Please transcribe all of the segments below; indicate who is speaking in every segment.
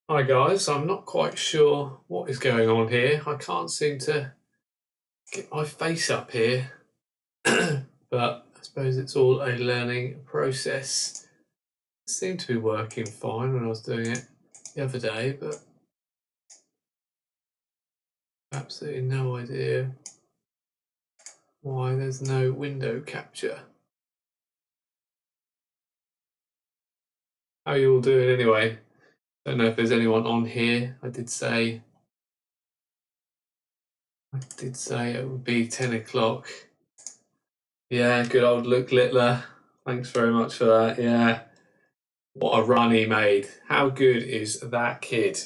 Speaker 1: Hi guys, I'm not quite sure what is going on here. I can't seem to get my face up here, but I suppose it's all a learning process. It seemed to be working fine when I was doing it the other day, but absolutely no idea why there's no window capture. How are you all doing anyway? Don't know if there's anyone on here. I did say it would be 10 o'clock. Yeah, good old Luke Littler. Thanks very much for that. Yeah. What a run he made. How good is that kid?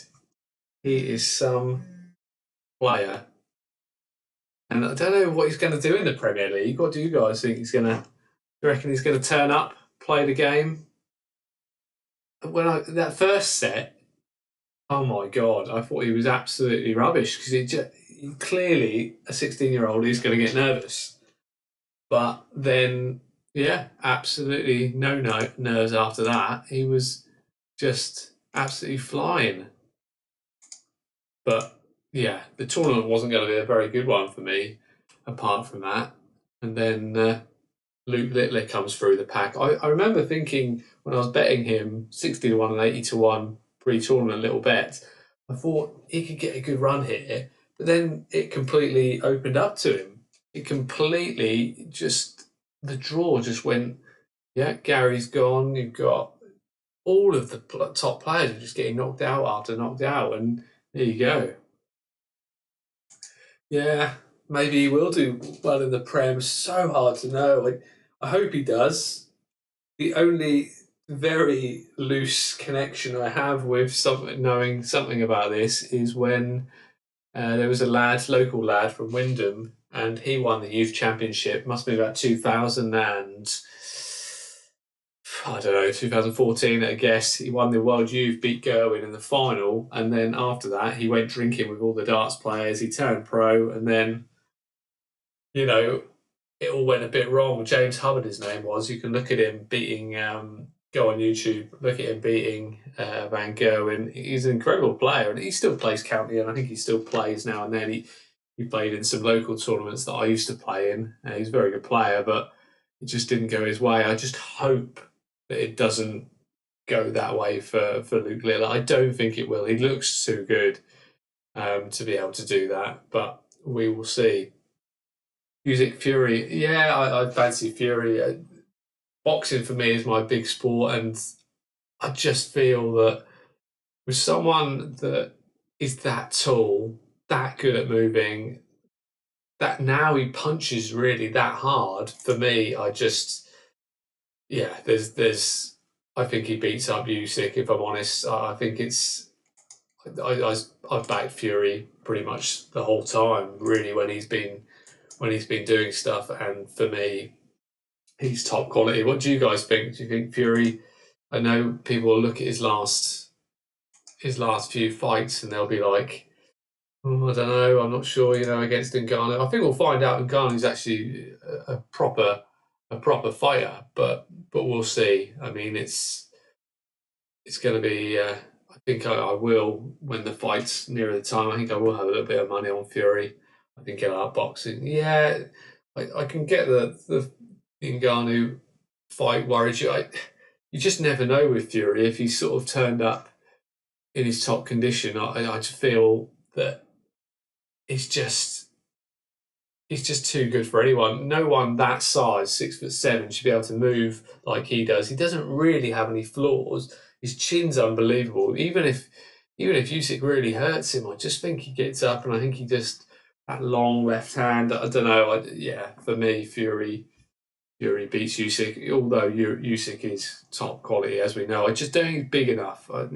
Speaker 1: He is some player. And I don't know what he's going to do in the Premier League. What do you guys think he's going to... You reckon he's going to turn up, play the game? That first set, oh my God, I thought he was absolutely rubbish because clearly a 16-year-old is going to get nervous. But then, yeah, absolutely no nerves after that. He was just absolutely flying. But yeah, the tournament wasn't going to be a very good one for me, apart from that. And then Luke Littler comes through the pack. I remember thinking when I was betting him 60 to 1 and 80 to 1 pre-tournament little bets, I thought he could get a good run here. But then it completely opened up to him. It completely just, the draw just went, yeah, Gary's gone. You've got all of the top players are just getting knocked out after knocked out. And there you go. Yeah, maybe he will do well in the Prem. So hard to know. I hope he does. The only very loose connection I have with knowing something about this is when there was a local lad from Wyndham, and he won the youth championship. Must be about 2000 and I don't know, 2014, I guess. He won the World Youth, beat Gerwin in the final, and then after that, he went drinking with all the darts players. He turned pro, and then it all went a bit wrong. James Hubbard, his name was. You can look at him beating, go on YouTube, look at him beating Van Gerwen. He's an incredible player, and he still plays county, and I think he still plays now and then. He played in some local tournaments that I used to play in. He's a very good player, but it just didn't go his way. I just hope that it doesn't go that way for Luke Littler. I don't think it will. He looks too good to be able to do that, but we will see. Music Fury, yeah, I fancy Fury. Boxing for me is my big sport, and I just feel that with someone that is that tall, that good at moving, that now he punches really that hard. For me, I think he beats up Usyk. If I'm honest, I think I've backed Fury pretty much the whole time, really, when he's been doing stuff, and for me, he's top quality. What do you guys think? Do you think Fury? I know people will look at his last few fights and they'll be like, oh, I don't know, I'm not sure, against Ngannou. I think we'll find out Ngannou's actually a proper fighter, but we'll see. I mean, it's going to be. I think I will when the fight's nearer the time. I think I will have a little bit of money on Fury. I think he'll outboxing. Yeah, I can get the Ngannou fight worries you. You just never know with Fury if he's sort of turned up in his top condition. I just feel that he's just too good for anyone. No one that size, 6'7", should be able to move like he does. He doesn't really have any flaws. His chin's unbelievable. Even if Usyk really hurts him, I just think he gets up, and I think he just that long left hand. I don't know. For me, Fury beats Usyk, although Usyk is top quality, as we know. I just don't think he's big enough. A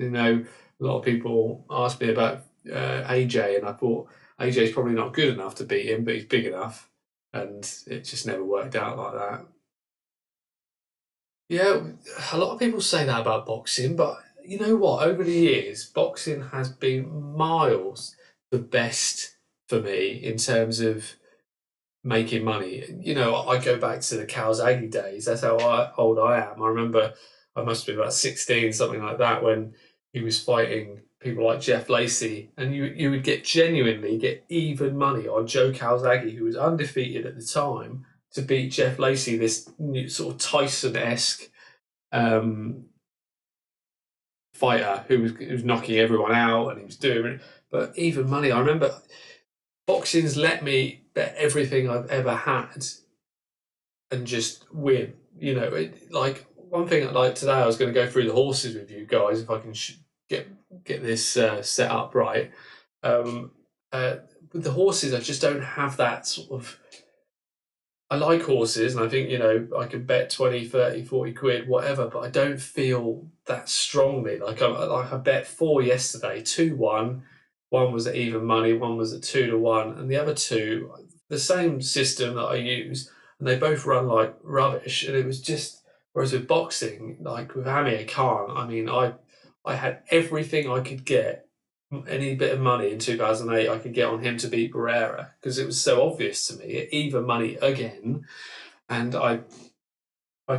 Speaker 1: lot of people asked me about AJ, and I thought AJ's probably not good enough to beat him, but he's big enough, and it just never worked out like that. Yeah, a lot of people say that about boxing, but you know what? Over the years, boxing has been miles the best for me in terms of making money. I go back to the Calzaghe days. That's how old I am. I remember I must be about 16, something like that, when he was fighting people like Jeff Lacey, and you would genuinely get even money on Joe Calzaghe, who was undefeated at the time, to beat Jeff Lacey, this new, sort of Tyson-esque fighter who was knocking everyone out, and he was doing it. But even money, I remember boxing's let me bet everything I've ever had and just win. You know, like one thing like today, I was going to go through the horses with you guys if I can get this set up right. Um, with the horses, I just don't have that sort of. I like horses, and I think, you know, I can bet 20, 30, 40 quid, whatever, but I don't feel that strongly. I bet 4 yesterday, 2-1. One was at even money, one was at 2-1, and the other two, the same system that I use, and they both run like rubbish. And it was just, whereas with boxing, like with Amir Khan, I mean, I had everything I could get, any bit of money in 2008 I could get on him to beat Barrera, because it was so obvious to me, even money again. And I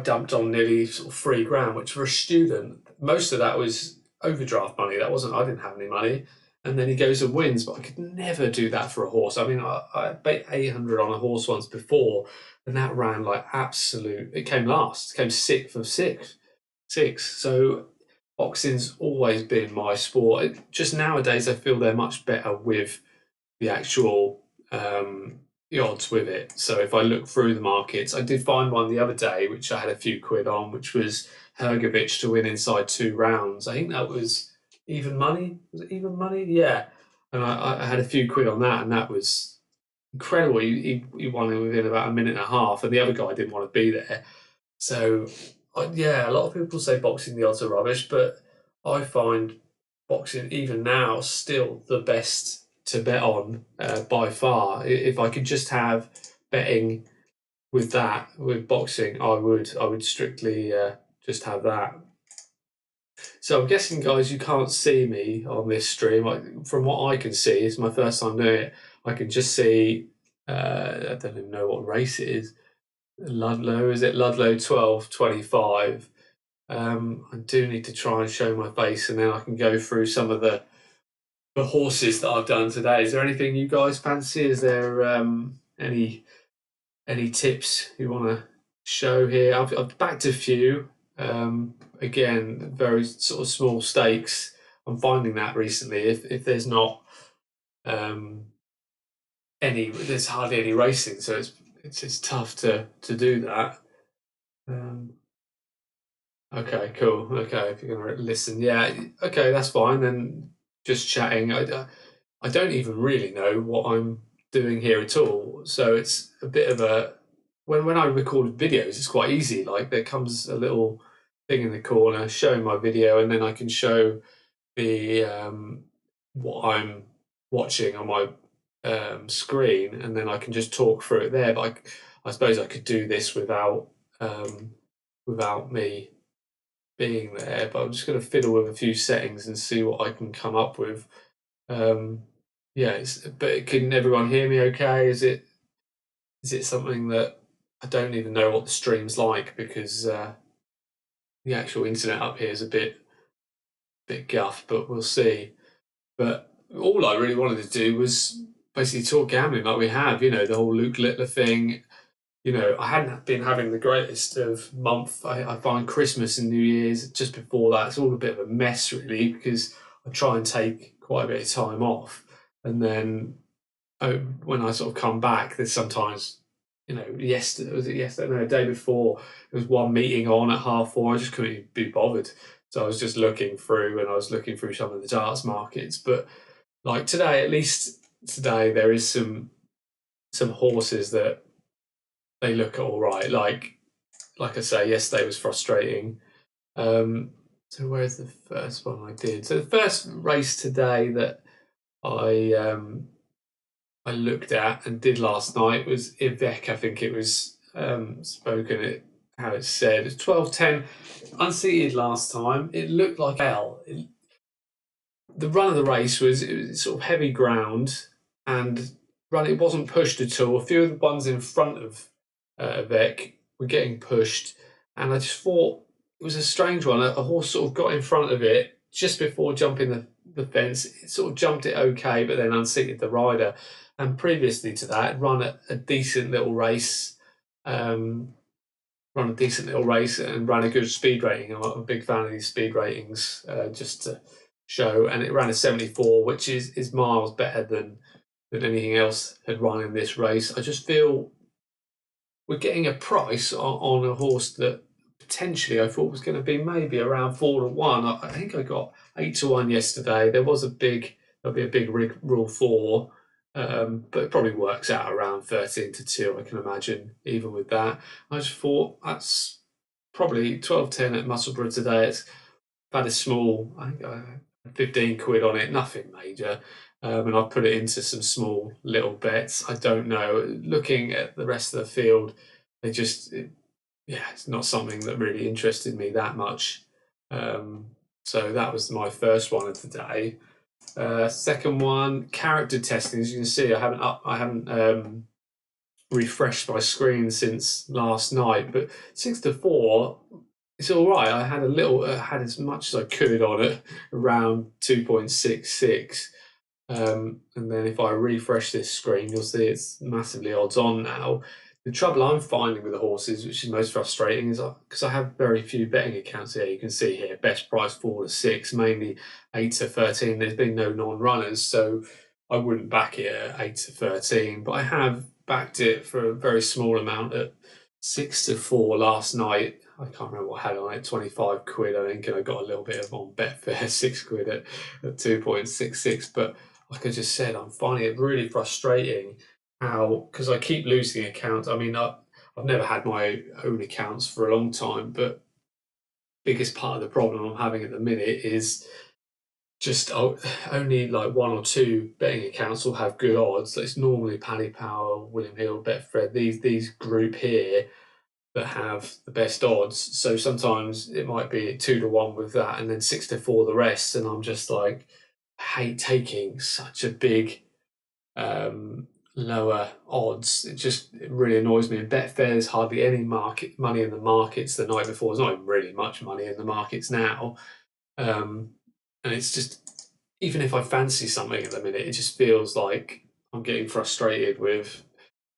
Speaker 1: dumped on nearly sort of £3 grand, which for a student, most of that was overdraft money. That wasn't, I didn't have any money. And then he goes and wins, but I could never do that for a horse. I mean, I bet 800 on a horse once before, and that ran like absolute. It came last, it came sixth of six. So boxing's always been my sport. Just nowadays, I feel they're much better with the actual the odds with it. So if I look through the markets, I did find one the other day, which I had a few quid on, which was Hergovic to win inside 2 rounds. I think that was even money. Was it even money? Yeah. And I had a few quid on that, and that was incredible. He won it within about a minute and a half, and the other guy didn't want to be there. So, yeah, a lot of people say boxing the odds are rubbish, but I find boxing even now still the best to bet on by far. If I could just have betting with that, with boxing, I would strictly just have that. So I'm guessing, guys, you can't see me on this stream. From what I can see, it's my first time doing it. I can just see. I don't even know what race it is. Ludlow, is it Ludlow 12:25? I do need to try and show my face, and then I can go through some of the horses that I've done today. Is there anything you guys fancy? Is there any tips you want to show here? I've backed a few. Again, very sort of small stakes. I'm finding that recently, if there's not there's hardly any racing, so it's tough to do that. Okay, cool. Okay, if you're gonna listen, yeah, okay, that's fine. Then just chatting. I don't even really know what I'm doing here at all. So it's a bit of a when I record videos, it's quite easy. Like there comes a little thing in the corner showing my video, and then I can show the what I'm watching on my screen, and then I can just talk through it there. But I suppose I could do this without me being there, but I'm just going to fiddle with a few settings and see what I can come up with. Yeah, but can everyone hear me okay? Is it something that I don't even know what the stream's like, because the actual internet up here is a bit guff, but we'll see. But all I really wanted to do was basically talk gambling like we have, you know, the whole Luke Littler thing. You know, I hadn't been having the greatest of month. I find Christmas and New Year's, just before that, it's all a bit of a mess, really, because I try and take quite a bit of time off. And then when I sort of come back, there's sometimes, you know, yesterday? No, the day before, there was one meeting on at 4:30. I just couldn't be bothered. So I was just looking through, and I was looking through some of the darts markets. But like today, at least today, there is some horses that they look all right. Like I say, yesterday was frustrating. So where's the first one I did? So the first race today that I looked at and did last night was Ivec. I think it was spoken how it said. It's 12:10, unseated last time. It looked like hell. The run of the race was, it was sort of heavy ground, and it wasn't pushed at all. A few of the ones in front of Vec were getting pushed, and I just thought it was a strange one. A horse sort of got in front of it, just before jumping the fence, it sort of jumped it okay, but then unseated the rider. And previously to that, run a decent little race, and ran a good speed rating. I'm a big fan of these speed ratings, just to show. And it ran a 74, which is miles better than anything else had run in this race. I just feel we're getting a price on a horse that potentially I thought was going to be maybe around 4-1. I think I got 8-1 yesterday. There'll be a big rule 4, but it probably works out around 13-2. I can imagine, even with that. I just thought that's probably 12.10 at Musselburgh today. It's had a small, I think, 15 quid on it, nothing major. And I've put it into some small little bets. I don't know. Looking at the rest of the field, it's not something that really interested me that much. So that was my first one of today. Second one, character testing. As you can see, I haven't refreshed my screen since last night, but 6-4. It's all right. I had as much as I could on it, around 2.66. And then if I refresh this screen, you'll see it's massively odds on now. The trouble I'm finding with the horses, which is most frustrating, is because I have very few betting accounts here. You can see here, best price 4-6, mainly 8-13. There's been no non-runners, so I wouldn't back it at 8-13. But I have backed it for a very small amount at 6-4 last night. I can't remember what I had on it, 25 quid, I think, and I got a little bit of on Betfair, 6 quid at 2.66. But like I just said, I'm finding it really frustrating how, because I keep losing accounts. I mean, I've never had my own accounts for a long time, but biggest part of the problem I'm having at the minute is just only like 1 or 2 betting accounts will have good odds. It's normally Paddy Power, William Hill, Betfred, these group here that have the best odds. So sometimes it might be 2-1 with that, and then 6-4 the rest. And I'm just like, I hate taking such a big lower odds. It really annoys me. And Betfair, there's hardly any market money in the markets the night before. There's not even really much money in the markets now. And it's just, even if I fancy something at the minute, it just feels like I'm getting frustrated with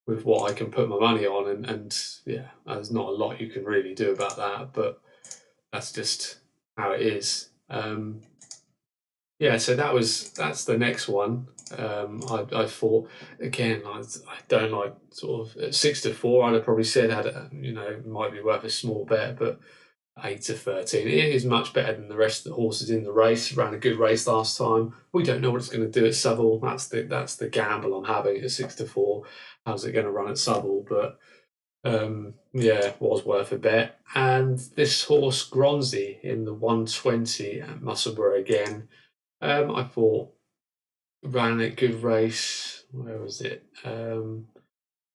Speaker 1: what I can put my money on, and yeah, there's not a lot you can really do about that, but that's just how it is. Yeah, so that's the next one. I thought, again, I don't like, sort of at 6-4. I'd have probably said it might be worth a small bet, but 8-13, it is much better than the rest of the horses in the race. Ran a good race last time. We don't know what it's going to do at Southwell. That's the gamble I'm having at 6-4. How's it going to run at Southwell? But yeah, was worth a bet. And this horse Gronzi in the 120 at Musselburgh again. I thought ran a good race. Where was it? Ran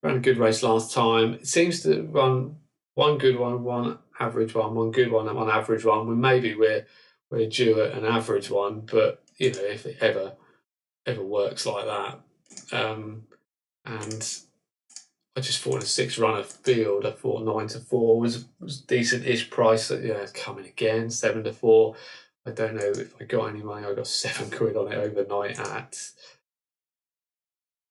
Speaker 1: a good race last time. It seems to run one good one, one average one good one, and one average one. Well, maybe we're due at an average one, but if it ever works like that. And I just thought in a 6-runner field, I thought 9-4 was decent-ish price. Yeah, coming again 7-4. I don't know if I got any money. I got 7 quid on it overnight at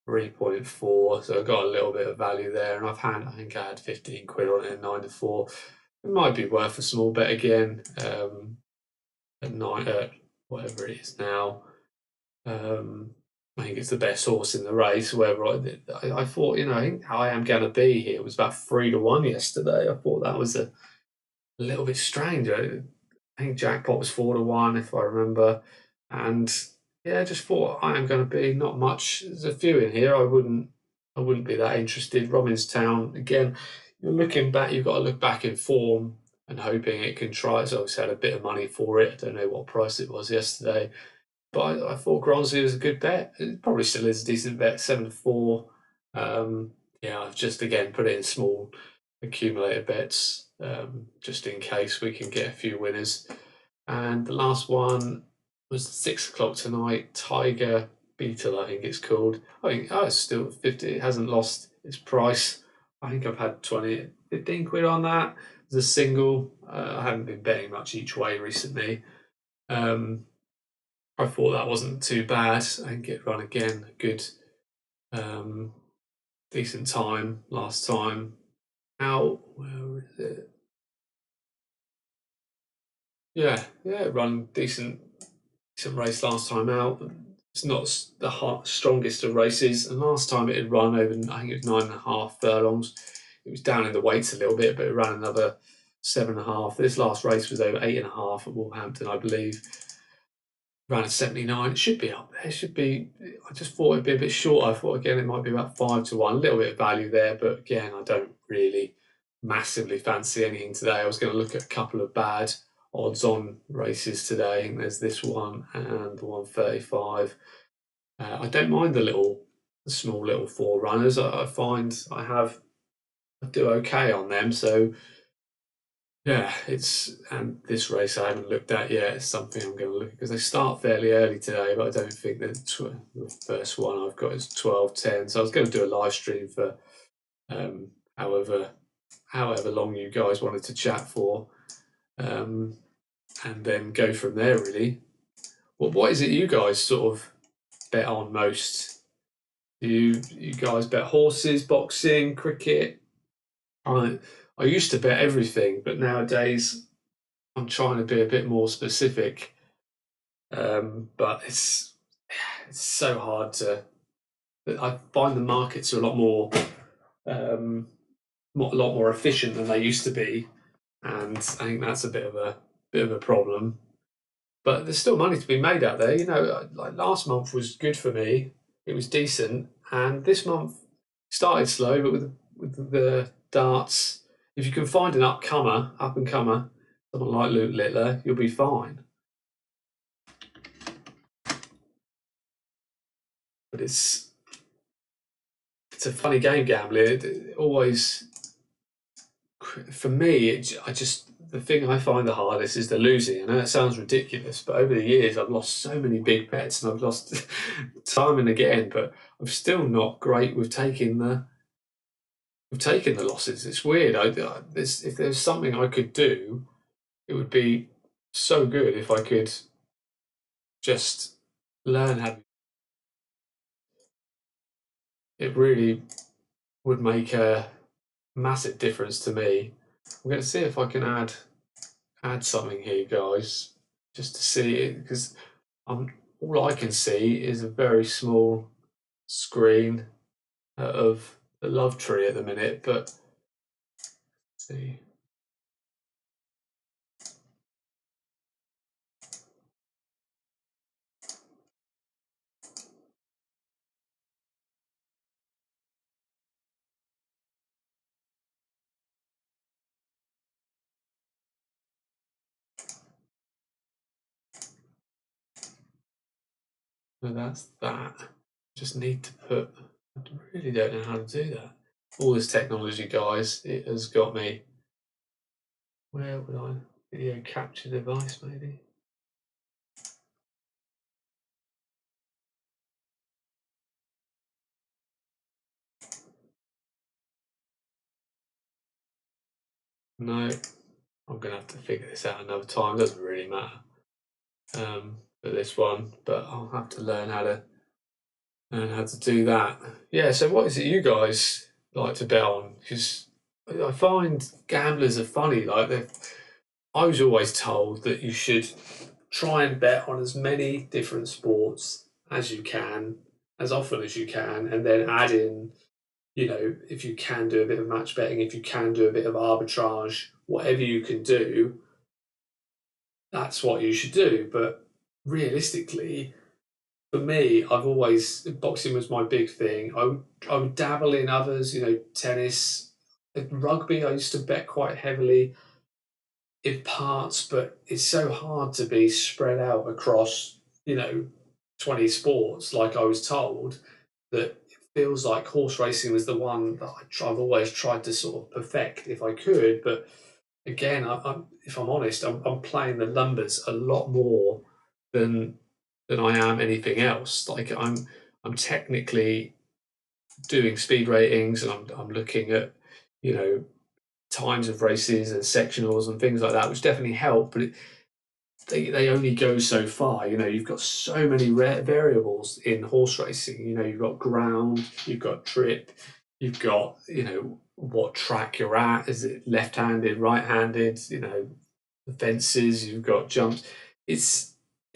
Speaker 1: 3.4, so I got a little bit of value there. And I think I had 15 quid on it at 9-4. It might be worth a small bet again at 9, whatever it is now. I think it's the best horse in the race. Whether I thought, I think How I Am Gonna Be here was about 3-1 yesterday. I thought that was a little bit strange. I think Jackpot was 4-1, if I remember. And yeah, I just thought I Am Gonna Be, not much. There's a few in here. I wouldn't be that interested. Robinstown, again, you've got to look back in form and hoping it can try. It's obviously had a bit of money for it. I don't know what price it was yesterday. But I thought Gronzi was a good bet. It probably still is a decent bet, 7-4. Yeah, I've just again put it in small accumulator bets, just in case we can get a few winners. And the last one was 6 o'clock tonight. Tiger Beetle, I think it's called. I think it's still 50. It hasn't lost its price. I think I've had 15 quid on that. It's a single. I haven't been betting much each way recently. I thought that wasn't too bad. I can get run again, a good um, decent time last time out. Where is it? Yeah, run decent race last time out. It's not the strongest of races, and last time it had run over, I think it was 9.5 furlongs. It was down in the weights a little bit, but it ran another 7.5. This last race was over 8.5 at Wolverhampton, I believe. Ran at 79. It should be up there. It should be. I just thought it'd be a bit short. I thought again it might be about 5-1. A little bit of value there, but again I don't really massively fancy anything today. I was going to look at a couple of bad odds-on races today. I think there's this one and the 135. I don't mind the small little four runners. I find I do okay on them. So yeah, and this race I haven't looked at yet. It's something I'm going to look at because they start fairly early today, but I don't think that the first one I've got is 12:10. So I was going to do a live stream for however long you guys wanted to chat for, and then go from there. Really, well, what is it you guys sort of bet on most? Do you guys bet horses, boxing, cricket? I used to bet everything, but nowadays I'm trying to be a bit more specific. But it's so hard to. I find the markets are a lot more efficient than they used to be, and I think that's a bit of a problem. But there's still money to be made out there. You know, like last month was good for me. It was decent, and this month started slow, but with the darts, if you can find an up and comer, someone like Luke Littler, you'll be fine. But it's a funny game gambling. It always, for me, the thing I find the hardest is the losing. I know that sounds ridiculous, but over the years I've lost so many big bets and I've lost time and again. But I'm still not great with taking the losses. It's weird. If there's something I could do, it would be so good if I could just learn how. It really would make a massive difference to me. I'm going to see if I can add something here, guys, just to see it, because all I can see is a very small screen of the love tree at the minute. But let's see. So that's that. Just need to put. I really don't know how to do that. All this technology, guys, it has got me. Where would I? Video capture device, maybe. No, I'm gonna have to figure this out another time. Doesn't really matter for this one, but I'll have to learn how to do that. Yeah. So, what is it you guys like to bet on? Because I find gamblers are funny. I was always told that you should try and bet on as many different sports as you can, as often as you can, and then add in, if you can do a bit of match betting, if you can do a bit of arbitrage, whatever you can do, that's what you should do. But realistically, for me, boxing was my big thing. I would dabble in others, tennis, rugby. I used to bet quite heavily in parts, but it's so hard to be spread out across, 20 sports, like I was told, that it feels like horse racing was the one that I've always tried to sort of perfect if I could. But again, if I'm honest, I'm playing the numbers a lot more than I am anything else. Like I'm technically doing speed ratings, and I'm looking at, you know times of races and sectionals and things like that, which definitely help. But they only go so far. You know, you've got so many variables in horse racing. You know, you've got ground, you've got trip, you've got, you know, what track you're at. Is it left-handed, right-handed? You know, the fences. You've got jumps. It's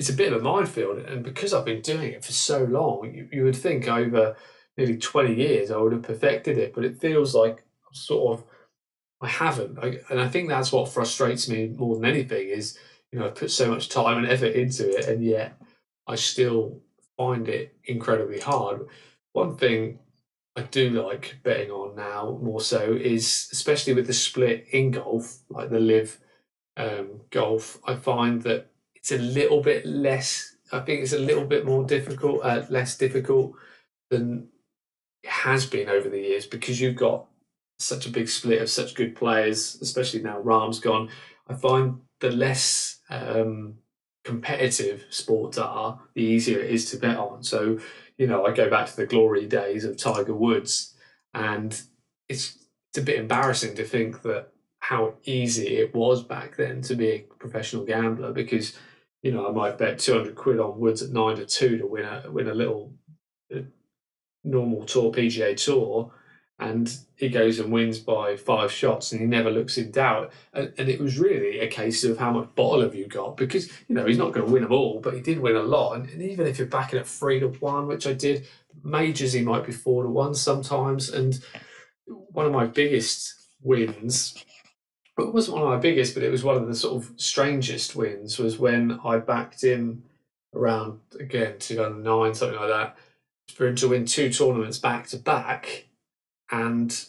Speaker 1: a bit of a minefield, and because I've been doing it for so long, you would think over nearly 20 years I would have perfected it, but it feels like sort of I haven't. And I think that's what frustrates me more than anything is, you know, I put so much time and effort into it, and yet I still find it incredibly hard. One thing I do like betting on now more so is, especially with the split in golf, like the live golf, I find that it's a little bit less. I think it's a little bit more difficult, less difficult than it has been over the years because you've got such a big split of such good players, especially now Rahm's gone. I find the less competitive sports are, the easier it is to bet on. So, you know, I go back to the glory days of Tiger Woods, and it's a bit embarrassing to think that how easy it was back then to be a professional gambler because, you know, I might bet 200 quid on Woods at 9-2 to win a little normal tour PGA Tour, and he goes and wins by 5 shots, and he never looks in doubt. And it was really a case of how much bottle have you got, because you know he's not going to win them all, but he did win a lot. And even if you're backing at 3-1, which I did, majors he might be 4-1 sometimes. And one of my biggest wins. It wasn't one of my biggest, but it was one of the sort of strangest wins. Was when I backed him around again 2009, something like that, for him to win 2 tournaments back to back, and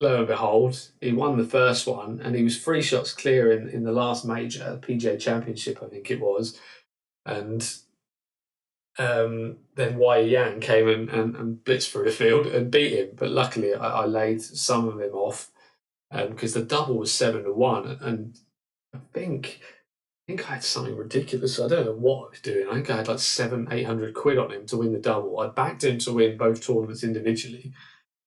Speaker 1: lo and behold, he won the first one, and he was 3 shots clear in the last major, PGA Championship, I think it was, and then Wei Yang came and blitzed through the field and beat him. But luckily, I laid some of him off because the double was 7-1, and I think I had something ridiculous. I don't know what I was doing. I think I had like 700-800 quid on him to win the double. I backed him to win both tournaments individually.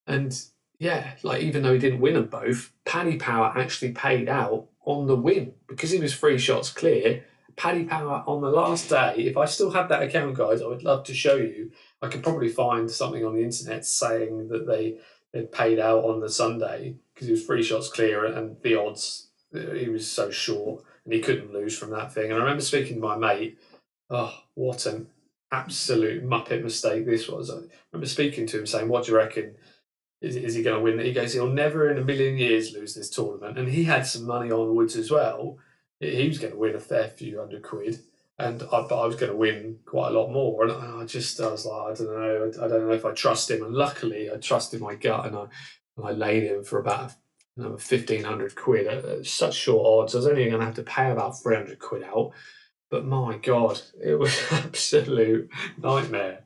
Speaker 1: And yeah, like even though he didn't win them both, Paddy Power actually paid out on the win because he was 3 shots clear. Paddy Power on the last day, if I still have that account, guys, I would love to show you. I could probably find something on the internet saying that they paid out on the Sunday because he was 3 shots clear and the odds, he was so short and he couldn't lose from that thing. And I remember speaking to my mate, oh, what an absolute muppet mistake this was. I remember speaking to him saying, what do you reckon? Is he going to win? He goes, he'll never in a million years lose this tournament. And he had some money on Woods as well. He was going to win a fair few hundred quid. And but I was going to win quite a lot more. And I was like, I don't know. I don't know if I trust him. And luckily, I trusted my gut, and I laid him for about 1,500 quid at such short odds. I was only going to have to pay about 300 quid out. But my God, it was an absolute nightmare.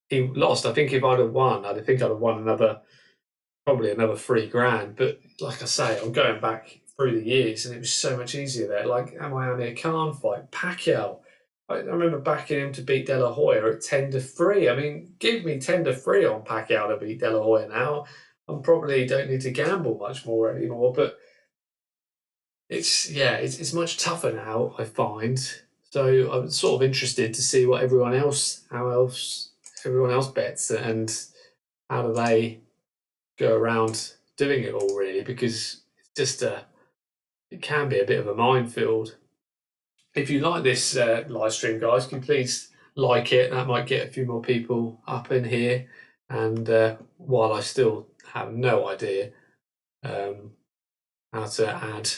Speaker 1: He lost. I think if I'd have won, I'd have won probably another 3 grand. But like I say, I'm going back through the years, and it was so much easier there. Like Amir Khan fight, Pacquiao. I remember backing him to beat De La Hoya at 10-3. I mean, give me 10-3 on Pacquiao to beat De La Hoya now. I probably don't need to gamble much more anymore. But it's much tougher now, I find. So I'm sort of interested to see what how else everyone else bets, and how do they go around doing it all, really, because it's just it can be a bit of a minefield. If you like this live stream, guys, can you please like it? That might get a few more people up in here. And while I still have no idea how to add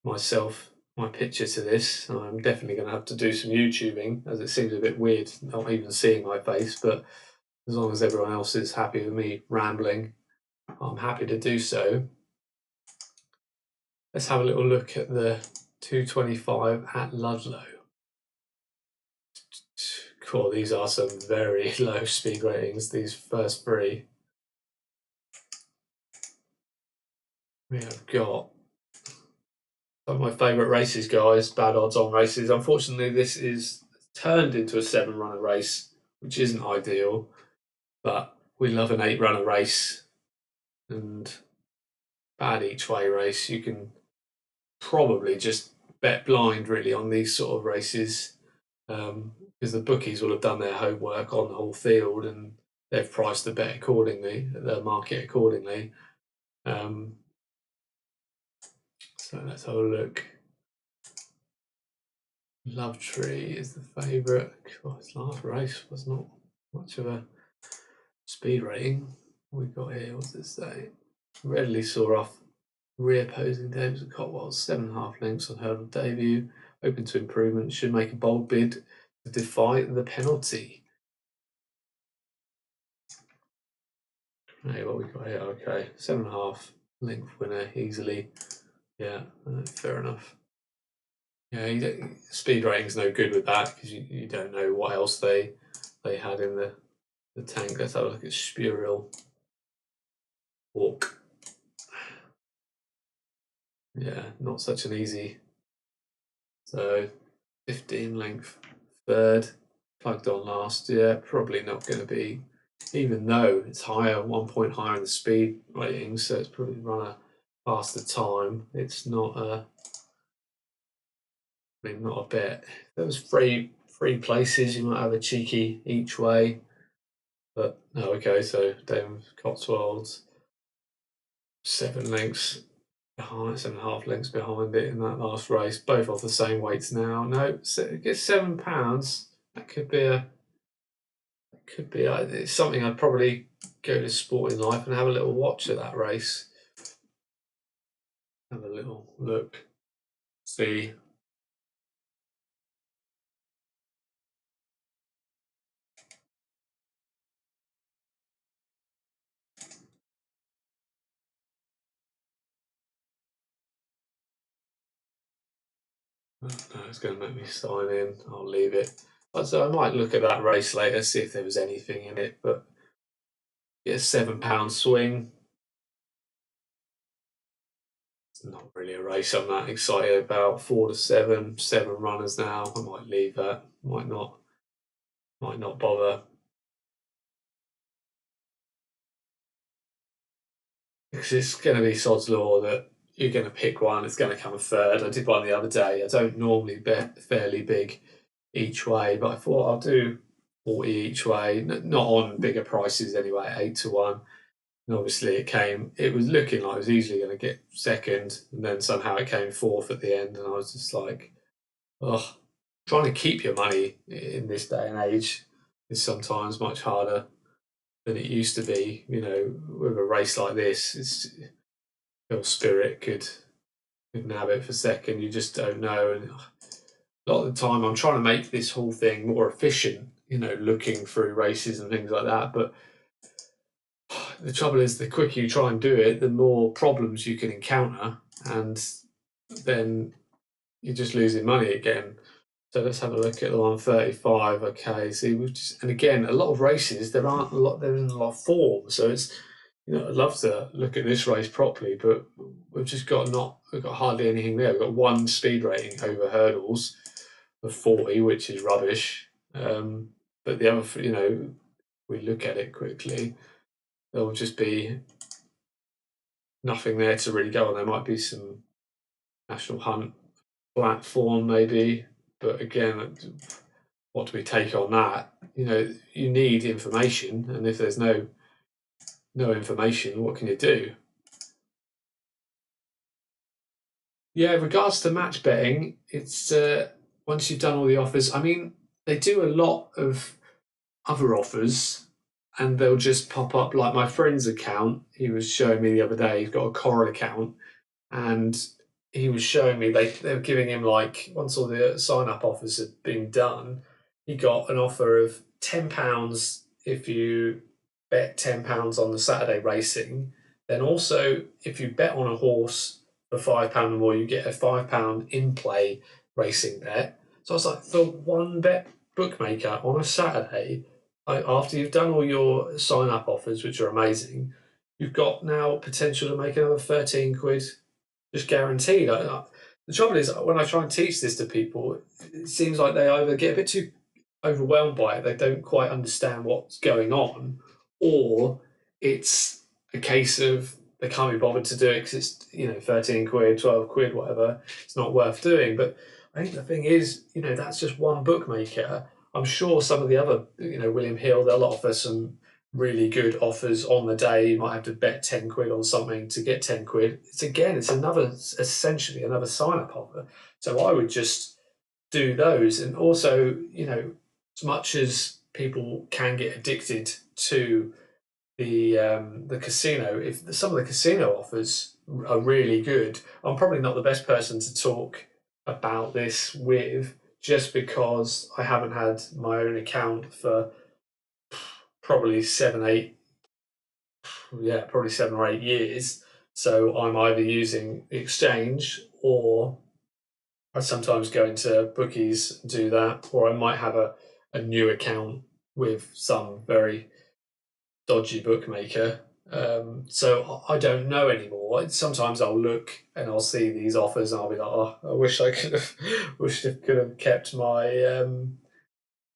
Speaker 1: my picture to this, I'm definitely going to have to do some YouTubing, as it seems a bit weird not even seeing my face. But as long as everyone else is happy with me rambling, I'm happy to do so. Let's have a little look at the 225 at Ludlow. Cool, these are some very low speed ratings, these first 3. We have got some of my favourite races, guys, bad odds on races. Unfortunately, this is turned into a 7-runner race, which isn't ideal, but we love an 8-runner race. And bad each way race, you can probably just bet blind really on these sort of races, because the bookies will have done their homework on the whole field and they've priced the bet accordingly, the market accordingly. So let's have a look. Love Tree is the favourite. Oh, its last race was not much of a speed rating. What we got here, what's it say? Readily saw off reopposing Davis and Cotwell's 7.5 lengths on hurdle debut. Open to improvement, should make a bold bid to defy the penalty. Hey, what we got here? Okay, 7.5 length winner easily. Yeah, fair enough. Yeah, speed rating's no good with that because you don't know what else they had in the tank. Let's have a look at Spurial Walk. Yeah, not such an easy. So 15 length third, plugged on last year. Probably not going to be, even though it's higher, 1 point higher in the speed rating, so it's probably run a faster time. It's not a. I mean, not a bet. If there was three places, you might have a cheeky each way. But no, okay, so David Cotswolds, 7 lengths behind, 7.5 lengths behind it in that last race, both off the same weights now. No, so it gets £7. That could be it's something I'd probably go to Sporting Life and have a little watch at that race. Have a little look, see. No, it's going to make me sign in. I'll leave it. So I might look at that race later, see if there was anything in it. But yeah, £7 swing. It's not really a race I'm that excited about. 4 to 7 runners now. I might leave that. Might not bother. Because it's going to be sod's law that you're going to pick one, it's going to come a third. I did one the other day. I don't normally bet fairly big each way, but I thought I'll do 40 each way, not on bigger prices anyway, 8 to 1. And obviously it was looking like it was easily going to get second, and then somehow it came fourth at the end, and I was just like, oh, trying to keep your money in this day and age is sometimes much harder than it used to be. You know, with a race like this, your spirit could nab it for second. You just don't know. And a lot of the time, I'm trying to make this whole thing more efficient. You know, looking through races and things like that. But the trouble is, the quicker you try and do it, the more problems you can encounter, and then you're just losing money again. So let's have a look at the 135. Okay, see, and again, a lot of races there isn't a lot of form, so it's, you know, I'd love to look at this race properly, but we've got hardly anything there. We've got one speed rating over hurdles of 40, which is rubbish. But the other, you know, we look at it quickly, there'll just be nothing there to really go on. There might be some National Hunt platform maybe, but again, what do we take on that? You know, you need information, and if there's no information, what can you do? Yeah, in regards to match betting, it's once you've done all the offers. I mean, they do a lot of other offers, and they'll just pop up. Like my friend's account, he was showing me the other day. He's got a Coral account, and he was showing me they were giving him, like, once all the sign up offers had been done, he got an offer of £10 if you bet £10 on the Saturday racing. Then also, if you bet on a horse for £5 or more, you get a £5 in play racing bet. So I was like, for one bet bookmaker on a Saturday, after you've done all your sign up offers, which are amazing, you've got now potential to make another 13 quid just guaranteed. The trouble is, when I try and teach this to people, it seems like they either get a bit too overwhelmed by it, they don't quite understand what's going on, or it's a case of they can't be bothered to do it because it's, you know, 13 quid, 12 quid, whatever. It's not worth doing. But I think the thing is, you know, that's just one bookmaker. I'm sure some of the other, you know, William Hill, they'll offer some really good offers on the day. You might have to bet 10 quid on something to get 10 quid. It's another, essentially another sign up offer. So I would just do those. And also, you know, as much as people can get addicted to the casino, if some of the casino offers are really good, I'm probably not the best person to talk about this with, just because I haven't had my own account for probably probably 7 or 8 years. So I'm either using the exchange, or I sometimes go into bookies and do that, or I might have a new account with some very dodgy bookmaker. So I don't know anymore. Sometimes I'll look and I'll see these offers and I'll be like, oh, I wish I could have, wish I could have kept my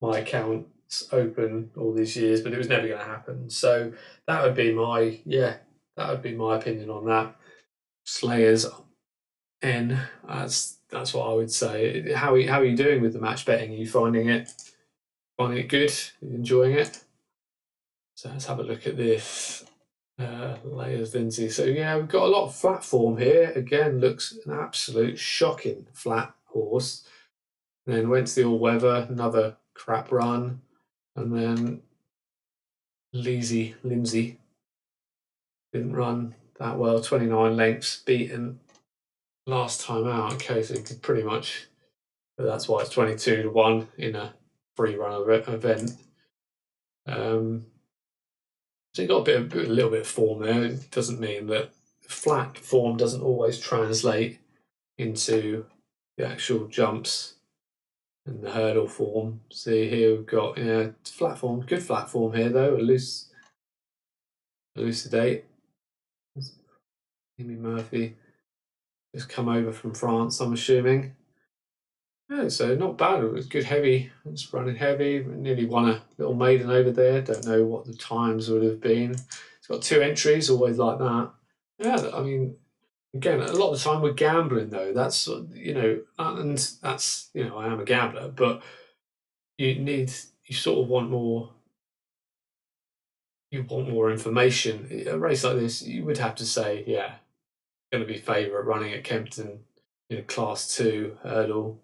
Speaker 1: accounts open all these years, but it was never going to happen. So that would be that would be my opinion on that. Slayers N. That's what I would say. How are you doing with the match betting? Are you finding it good? Are you enjoying it? So let's have a look at this. Layers Vinci. So yeah, we've got a lot of flat form here. Again, looks an absolute shocking flat horse. And then went to the all weather, another crap run, and then Lindsay didn't run that well. 29 lengths beaten last time out. Okay, so he could pretty much. But that's why it's 22-1 in a free run event. So you got a little bit of form there. It doesn't mean that flat form doesn't always translate into the actual jumps and the hurdle form. See here we've got flat form, good flat form here though. Elucidate. Amy Murphy just come over from France, I'm assuming. Yeah, so not bad. It was good heavy. It's running heavy. Nearly won a little maiden over there. Don't know what the times would have been. It's got 2 entries, always like that. Yeah, I mean, again, a lot of the time we're gambling though. That's and that's I am a gambler, but you sort of want more. You want more information. A race like this, you would have to say, yeah, going to be favourite running at Kempton in a Class 2 hurdle.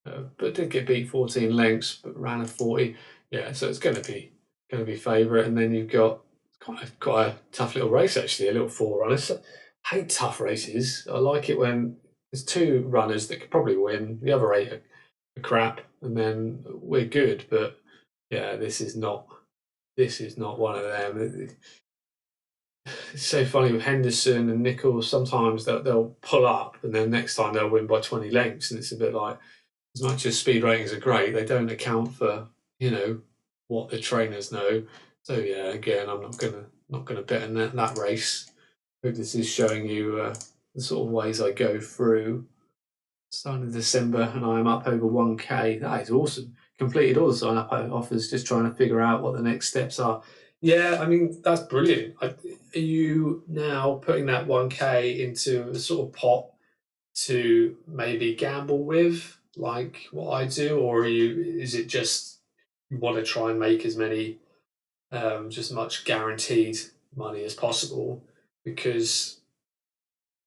Speaker 1: But did get beat 14 lengths, but ran a 40. Yeah, so it's going to be favourite. And then you've got quite a tough little race actually, a little 4 runners. I hate tough races. I like it when there's 2 runners that could probably win. The other 8 are crap, and then we're good. But yeah, this is not one of them. It's so funny with Henderson and Nichols. Sometimes they'll pull up, and then next time they'll win by 20 lengths, and it's a bit like, as much as speed ratings are great, they don't account for what the trainers know. So yeah, again, I'm not gonna bet on that race. I hope this is showing you the sort of ways I go through. Starting in December, and I am up over 1K. That is awesome. Completed all the sign up offers, just trying to figure out what the next steps are. Yeah, I mean, that's brilliant. Are you now putting that 1K into a sort of pot to maybe gamble with, like what I do, or is it just you want to try and make as many, just much guaranteed money as possible? Because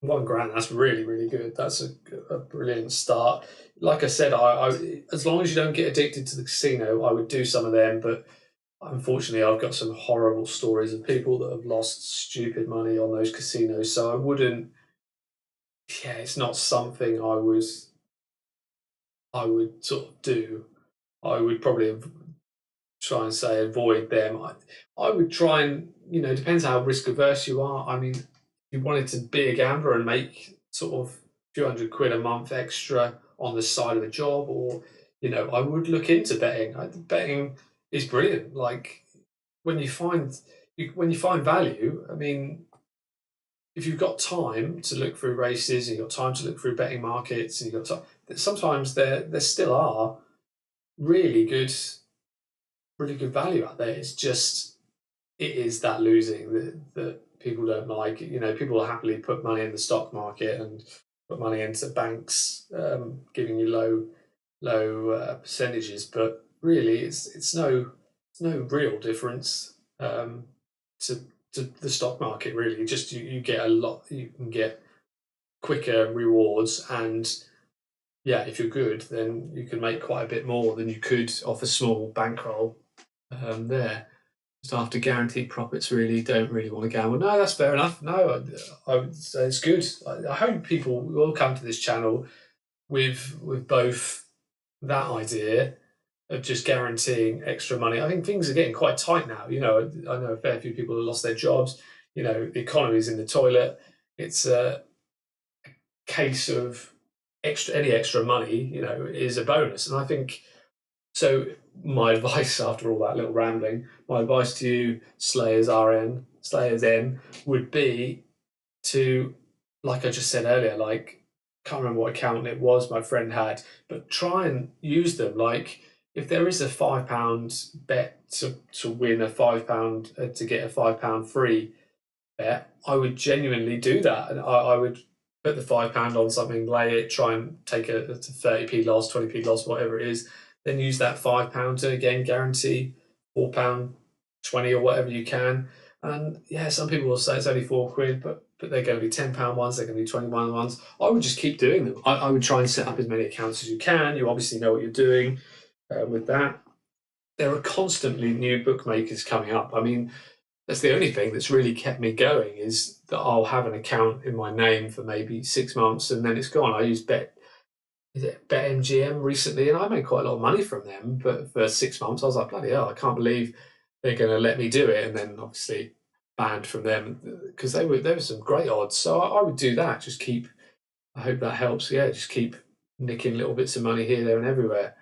Speaker 1: £1 that's really, really good. That's a brilliant start. Like I said, I as long as you don't get addicted to the casino, I would do some of them, but unfortunately I've got some horrible stories of people that have lost stupid money on those casinos, so I wouldn't. Yeah, it's not something I would sort of do. I would probably try and say avoid them. I would try and, depends how risk averse you are. I mean, if you wanted to be a gambler and make sort of a few £100 a month extra on the side of a job, or, I would look into betting. Betting is brilliant. Like when you find value, I mean, if you've got time to look through races, and you've got time to look through betting markets, and you've got time, sometimes there still are really good value out there. It's just it is that losing that people don't like. You know, people will happily put money in the stock market and put money into banks, giving you low percentages, but really it's no real difference to the stock market. Really, just you get a lot. You can get quicker rewards, and yeah, if you're good, then you can make quite a bit more than you could off a small bankroll there. Just after guaranteed profits, really don't really want to gamble. No, that's fair enough. No, I would say it's good. I hope people will come to this channel with both that idea of just guaranteeing extra money. I think things are getting quite tight now. You know, I know a fair few people have lost their jobs. You know, the economy's in the toilet. It's a case of any extra money, you know, is a bonus. And I think so. My advice after all that little rambling, my advice to you, Slayers N, would be to, like I just said earlier, like, can't remember what account it was my friend had, but try and use them. Like, if there is a £5 bet to win a £5 to get a £5 free bet, I would genuinely do that, and I would put the £5 on something, lay it, try and take a 30p loss, 20p loss, whatever it is, then use that £5 to again guarantee £4.20 or whatever you can. And yeah, some people will say it's only £4, but they're going to be £10 ones, they're going to be £21 ones. I would just keep doing them. I would try and set up as many accounts as you can. You obviously know what you're doing with that. There are constantly new bookmakers coming up. I mean, that's the only thing that's really kept me going, is that I'll have an account in my name for maybe 6 months and then it's gone. I used BetMGM recently, and I made quite a lot of money from them. But for 6 months, I was like, bloody hell, I can't believe they're going to let me do it. And then obviously banned from them because there were some great odds. So I would do that. Just keep. I hope that helps. Yeah, just keep nicking little bits of money here, there, and everywhere.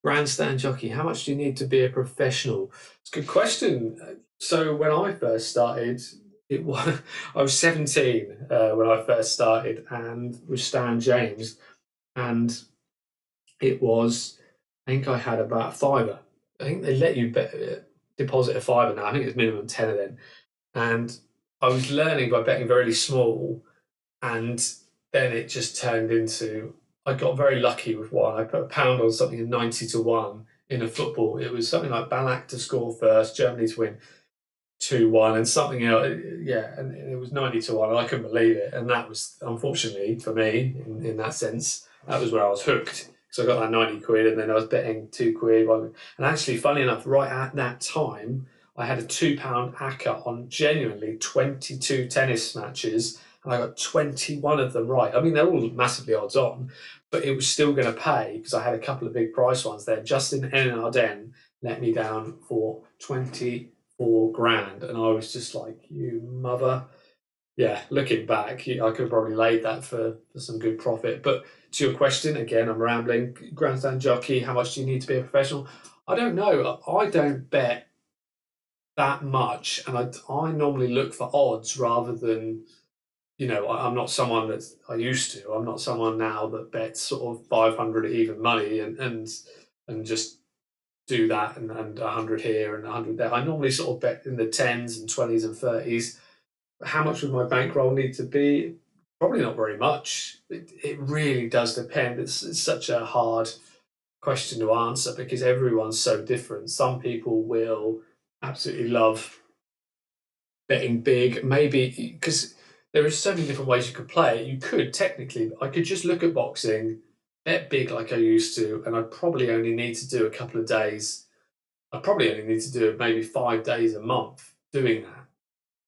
Speaker 1: Grandstand jockey, how much do you need to be a professional? It's a good question. So when I first started, it was I was 17 when I first started, and with Stan James, and it was, I think I had about a fiver. I think they let you deposit a fiver now. I think it's minimum tenner then, and I was learning by betting very small, and then it just turned into, I got very lucky with one. I put a pound on something at 90 to 1 in a football. It was something like Ballack to score first, Germany to win 2-1, and something else. Yeah, and it was 90 to 1, and I couldn't believe it. And that was, unfortunately for me, in that sense, that was where I was hooked. So I got that 90 quid, and then I was betting £2. And actually, funny enough, right at that time, I had a £2 ACCA on genuinely 22 tennis matches, and I got 21 of them right. I mean, they're all massively odds on, but it was still going to pay because I had a couple of big price ones there. Justin N and Arden let me down for 24 grand, and I was just like, you mother. Yeah, looking back, I could have probably laid that for some good profit. But to your question, again, I'm rambling. Grandstand jockey, how much do you need to be a professional? I don't know. I don't bet that much, and I normally look for odds rather than, you know, I'm not someone that I used to. I'm not someone now that bets sort of 500 even money and just do that and 100 here and 100 there. I normally sort of bet in the 10s and 20s and 30s. How much would my bankroll need to be? Probably not very much. It really does depend. It's such a hard question to answer because everyone's so different. Some people will absolutely love betting big, maybe because there are so many different ways you could play it. You could technically, I could just look at boxing, bet big like I used to, and I'd probably only need to do a couple of days. I probably only need to do maybe 5 days a month doing that.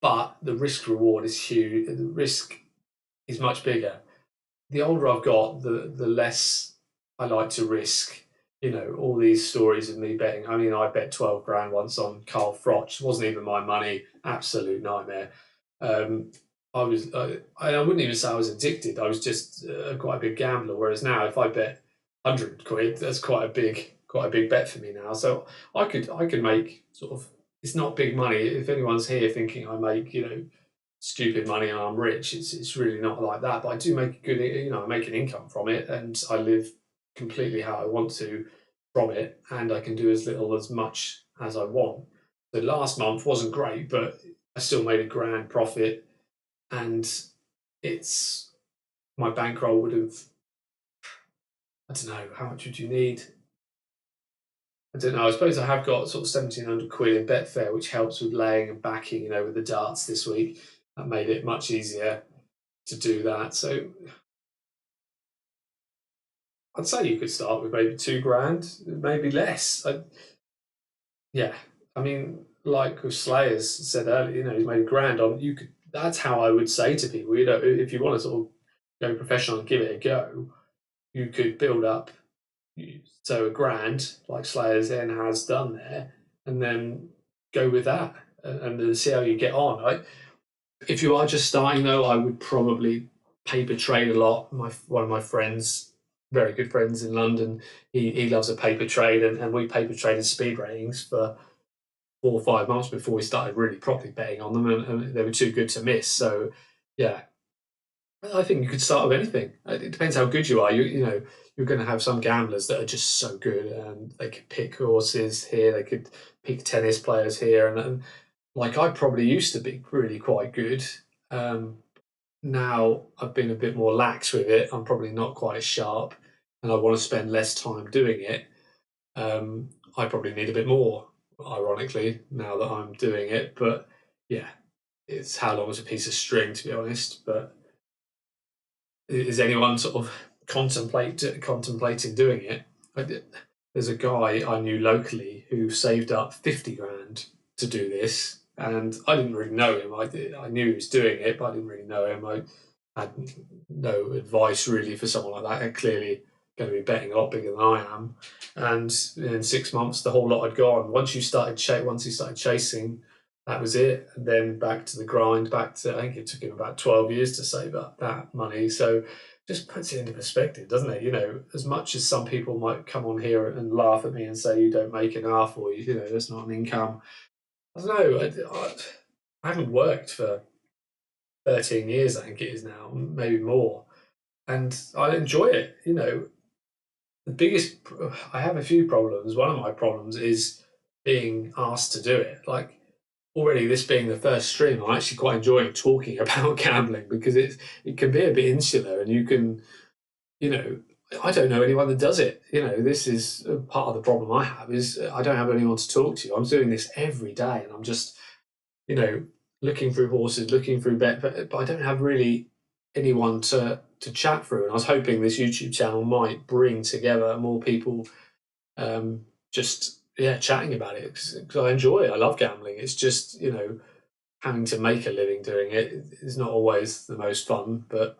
Speaker 1: But the risk reward is huge. The risk is much bigger. The older I've got, the less I like to risk. You know, all these stories of me betting. I mean, I bet 12 grand once on Carl Froch. It wasn't even my money. Absolute nightmare. Um, I wouldn't even say I was addicted. I was just quite a big gambler. Whereas now, if I bet 100 quid, that's quite a big bet for me now. So I could make sort of, it's not big money. If anyone's here thinking I make, you know, stupid money and I'm rich, it's really not like that. But I do make good, you know, I make an income from it, and I live completely how I want to from it, and I can do as little as much as I want. The last month wasn't great, but I still made a grand profit, and it's my bankroll would have, I don't know, how much would you need? I don't know. I suppose I have got sort of 1,700 quid in Betfair, which helps with laying and backing, with the darts this week. That made it much easier to do that. So I'd say you could start with maybe 2 grand, maybe less. Yeah, I mean, like with Slayers said earlier, he's made a grand on you. Could That's how I would say to people, if you want to sort of go professional and give it a go, you could build up so a grand like Slayers then has done there, and then go with that and then see how you get on. If you are just starting though, I would probably paper trade a lot. One of my friends, very good friends in London, he loves a paper trade, and we paper traded speed ratings for 4 or 5 months before we started really properly betting on them, and they were too good to miss. So, yeah, I think you could start with anything. It depends how good you are. You're going to have some gamblers that are just so good, and they could pick horses here, they could pick tennis players here, and like I probably used to be really quite good. Um, Now I've been a bit more lax with it. I'm probably not quite as sharp, and I want to spend less time doing it. I probably need a bit more, ironically, now that I'm doing it. But yeah, it's how long is a piece of string, to be honest. But is anyone sort of contemplating doing it? There's a guy I knew locally who saved up 50 grand to do this, and I didn't really know him. I knew he was doing it, but I didn't really know him. I had no advice really for someone like that. They're clearly going to be betting a lot bigger than I am, and in 6 months, the whole lot had gone. Once he started chasing, that was it. And then back to the grind. Back to, I think it took him about 12 years to save up that money. So just puts it into perspective, doesn't it? As much as some people might come on here and laugh at me and say you don't make enough, or that's not an income. I don't know. I haven't worked for 13 years, I think it is now, maybe more, and I enjoy it. The biggest, I have a few problems. One of my problems is being asked to do it. Like, already this being the first stream, I'm actually quite enjoying talking about gambling, because it can be a bit insular, and you can, you know, I don't know anyone that does it. This is part of the problem I have, is I don't have anyone to talk to. I'm doing this every day, and I'm just, you know, looking through horses, looking through but I don't have really anyone to chat through. And I was hoping this YouTube channel might bring together more people, just chatting about it, because I enjoy it. I love gambling. It's just having to make a living doing it is not always the most fun, but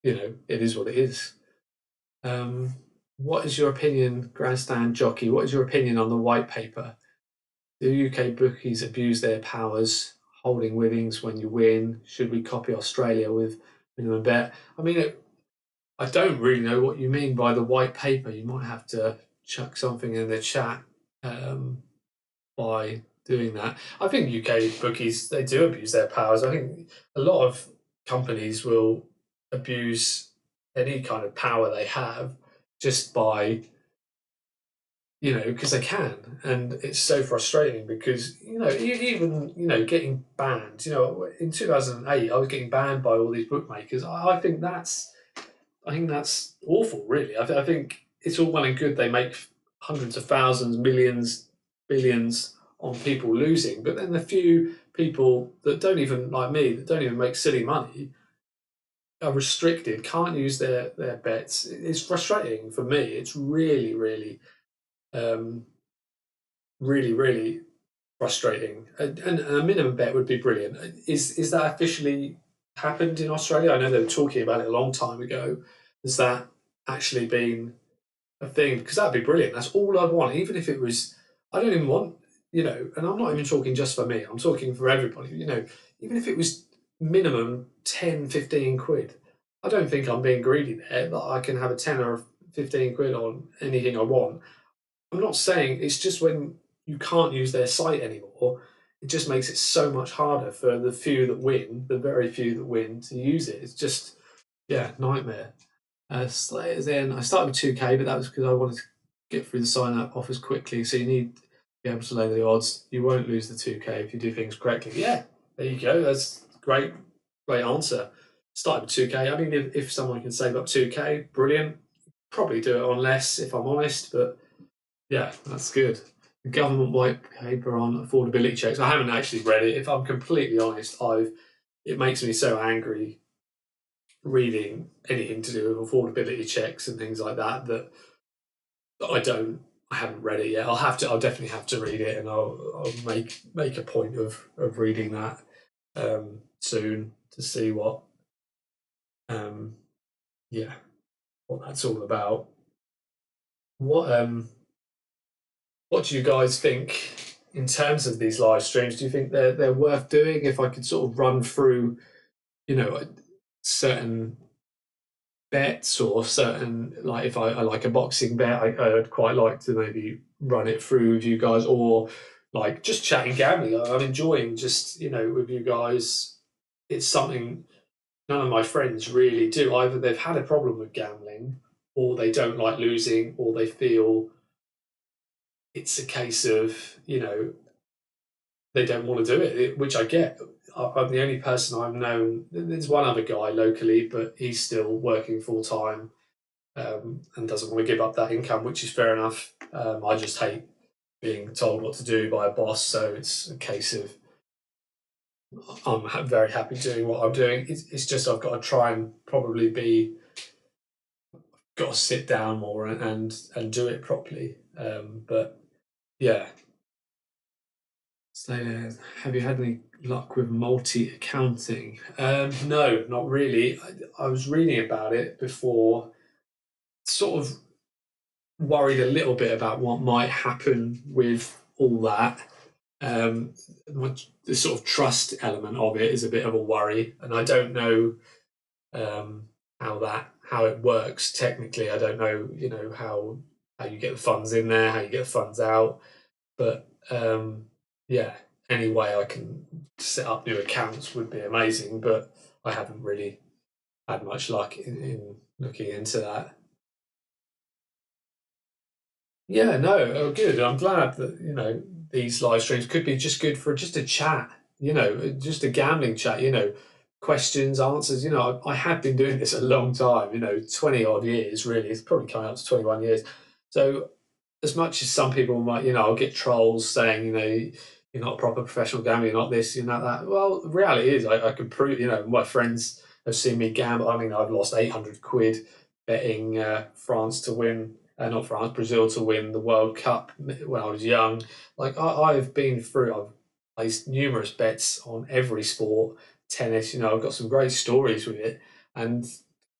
Speaker 1: it is what it is. Um, what is your opinion, Grandstand Jockey? What is your opinion on the white paper? Do UK bookies abuse their powers, holding winnings when you win? Should we copy Australia with minimum bet? I mean, I don't really know what you mean by the white paper. You might have to chuck something in the chat by doing that. I think UK bookies, they do abuse their powers. I think a lot of companies will abuse any kind of power they have just by because they can, and it's so frustrating because even getting banned. In 2008, I was getting banned by all these bookmakers. I think that's awful, really. I think it's all well and good they make hundreds of thousands, millions, billions on people losing, but then the few people that don't even, like me, that don't even make silly money, are restricted, can't use their bets. It's frustrating for me. It's really, really, um, really, really frustrating. And a minimum bet would be brilliant. Is that officially happened in Australia? I know they were talking about it a long time ago. Has that actually been a thing? Because that'd be brilliant. That's all I'd want. Even if it was, I don't even want, and I'm not even talking just for me. I'm talking for everybody. Even if it was minimum 10, 15 quid. I don't think I'm being greedy there, but I can have a 10 or 15 quid on anything I want. I'm not saying, it's just when you can't use their site anymore, it just makes it so much harder for the few that win, the very few that win, to use it. It's just, nightmare. Slayers in. I started with 2K, but that was because I wanted to get through the sign up offers quickly. So you need to be able to lay the odds. You won't lose the 2K if you do things correctly. Yeah, There you go. That's great, great answer. Started with 2K. I mean, if someone can save up 2K, brilliant. Probably do it on less, if I'm honest, but yeah, that's good. The government white paper on affordability checks. I haven't actually read it. If I'm completely honest, it makes me so angry reading anything to do with affordability checks and things like that that I haven't read it yet. I'll definitely have to read it, and I'll make a point of reading that soon to see um, yeah, what that's all about. What what do you guys think in terms of these live streams? Do you think they're worth doing? If I could sort of run through, you know, certain bets or certain, like if I like a boxing bet, I'd quite like to maybe run it through with you guys, or like just chatting gambling. I'm enjoying just, with you guys. It's something none of my friends really do. Either they've had a problem with gambling, or they don't like losing, or they feel it's a case of, they don't want to do it, which I get. I'm the only person I've known. There's one other guy locally, but he's still working full time, and doesn't want to give up that income, which is fair enough. I just hate being told what to do by a boss, so it's a case of I'm very happy doing what I'm doing. It's just I've got to try and probably got to sit down more and do it properly. But yeah. So, have you had any luck with multi accounting? No, not really. I was reading about it before, sort of worried a little bit about what might happen with all that. Um, the sort of trust element of it is a bit of a worry, and I don't know um, how it works technically. I don't know, how you get the funds in there, how you get the funds out. But yeah, any way I can set up new accounts would be amazing. But I haven't really had much luck in looking into that. Yeah, no, oh, good. I'm glad that these live streams could be just good for just a chat. Just a gambling chat. Questions, answers. I have been doing this a long time. 20 odd years, really. It's probably coming up to 21 years. So as much as some people might, I'll get trolls saying, you're not a proper professional gambler, you're not this, you're not that. Well, the reality is, I can prove, my friends have seen me gamble. I mean, I've lost 800 quid betting France to win, not France, Brazil to win the World Cup when I was young. Like, I've been through, I've placed numerous bets on every sport, tennis, I've got some great stories with it. And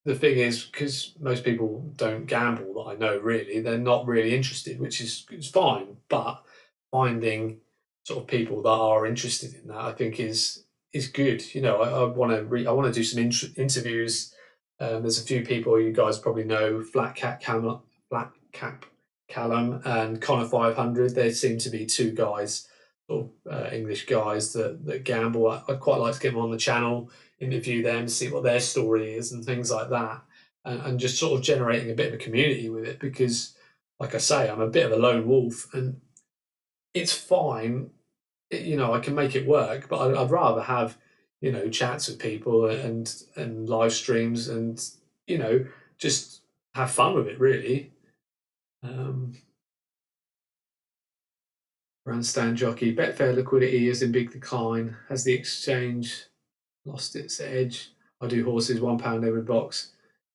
Speaker 1: the thing is, because most people don't gamble that I know really, they're not really interested, which is fine. But finding sort of people that are interested in that, I think is good. I want to I want to do some interviews. There's a few people you guys probably know, Flat Cap Callum, and Connor 500. There seem to be two guys, sort of English guys that gamble. I'd quite like to get them on the channel, interview them, see what their story is, and things like that, and just sort of generating a bit of a community with it. Because, like I say, I'm a bit of a lone wolf, and it's fine. I can make it work, but I'd rather have chats with people and live streams and just have fun with it. Really. Um, Grandstand jockey. Betfair liquidity is in big decline. Has the exchange lost its edge? I do horses, £1 every box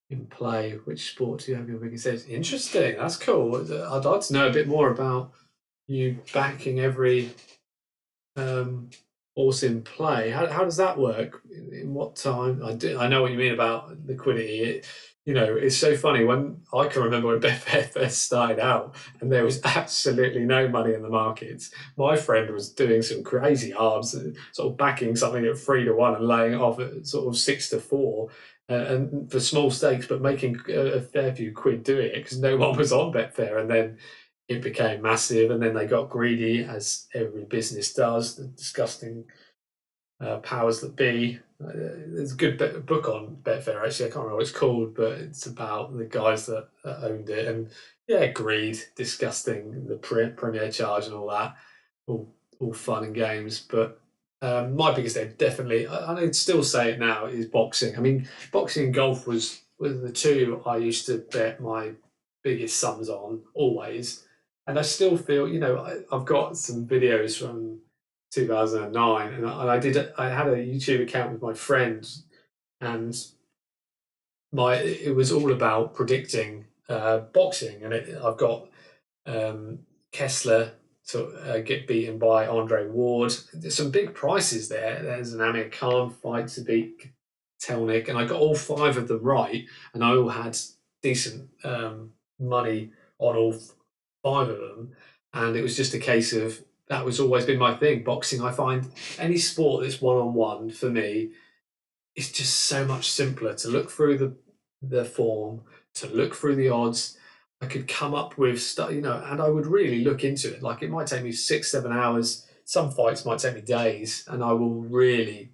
Speaker 1: in play. Which sport do you have your biggest edge? Interesting. That's cool. I'd like to know a bit more about you backing every horse in play. How does that work? In what time? I know what you mean about liquidity. It's so funny when I can remember when Betfair first started out, and there was absolutely no money in the markets. My friend was doing some crazy arms, sort of backing something at 3-1 and laying it off at sort of 6-4. And for small stakes, but making a fair few quid doing it because no one was on Betfair. And then it became massive, and then they got greedy, as every business does. The disgusting powers that be. There's a good book on Betfair, actually. I can't remember what it's called, but it's about the guys that owned it. And yeah, greed, disgusting, the premier charge and all that. All fun and games. But My biggest edge, definitely, I'd still say it now, is boxing. I mean, boxing and golf was the two I used to bet my biggest sums on always, and I still feel, I've got some videos from 2009, and I had a YouTube account with my friend, and it was all about predicting boxing, and I've got um, Kessler to get beaten by Andre Ward. There's some big prices there. There's an Amir Khan fight to beat Telnik, and I got all five of them right, and I all had decent money on all five of them. And it was just a case of that was always been my thing. Boxing, I find any sport that's one on one for me, it's just so much simpler to look through the form, to look through the odds. I could come up with stuff, and I would really look into it. Like, it might take me 6, 7 hours. Some fights might take me days, and I will really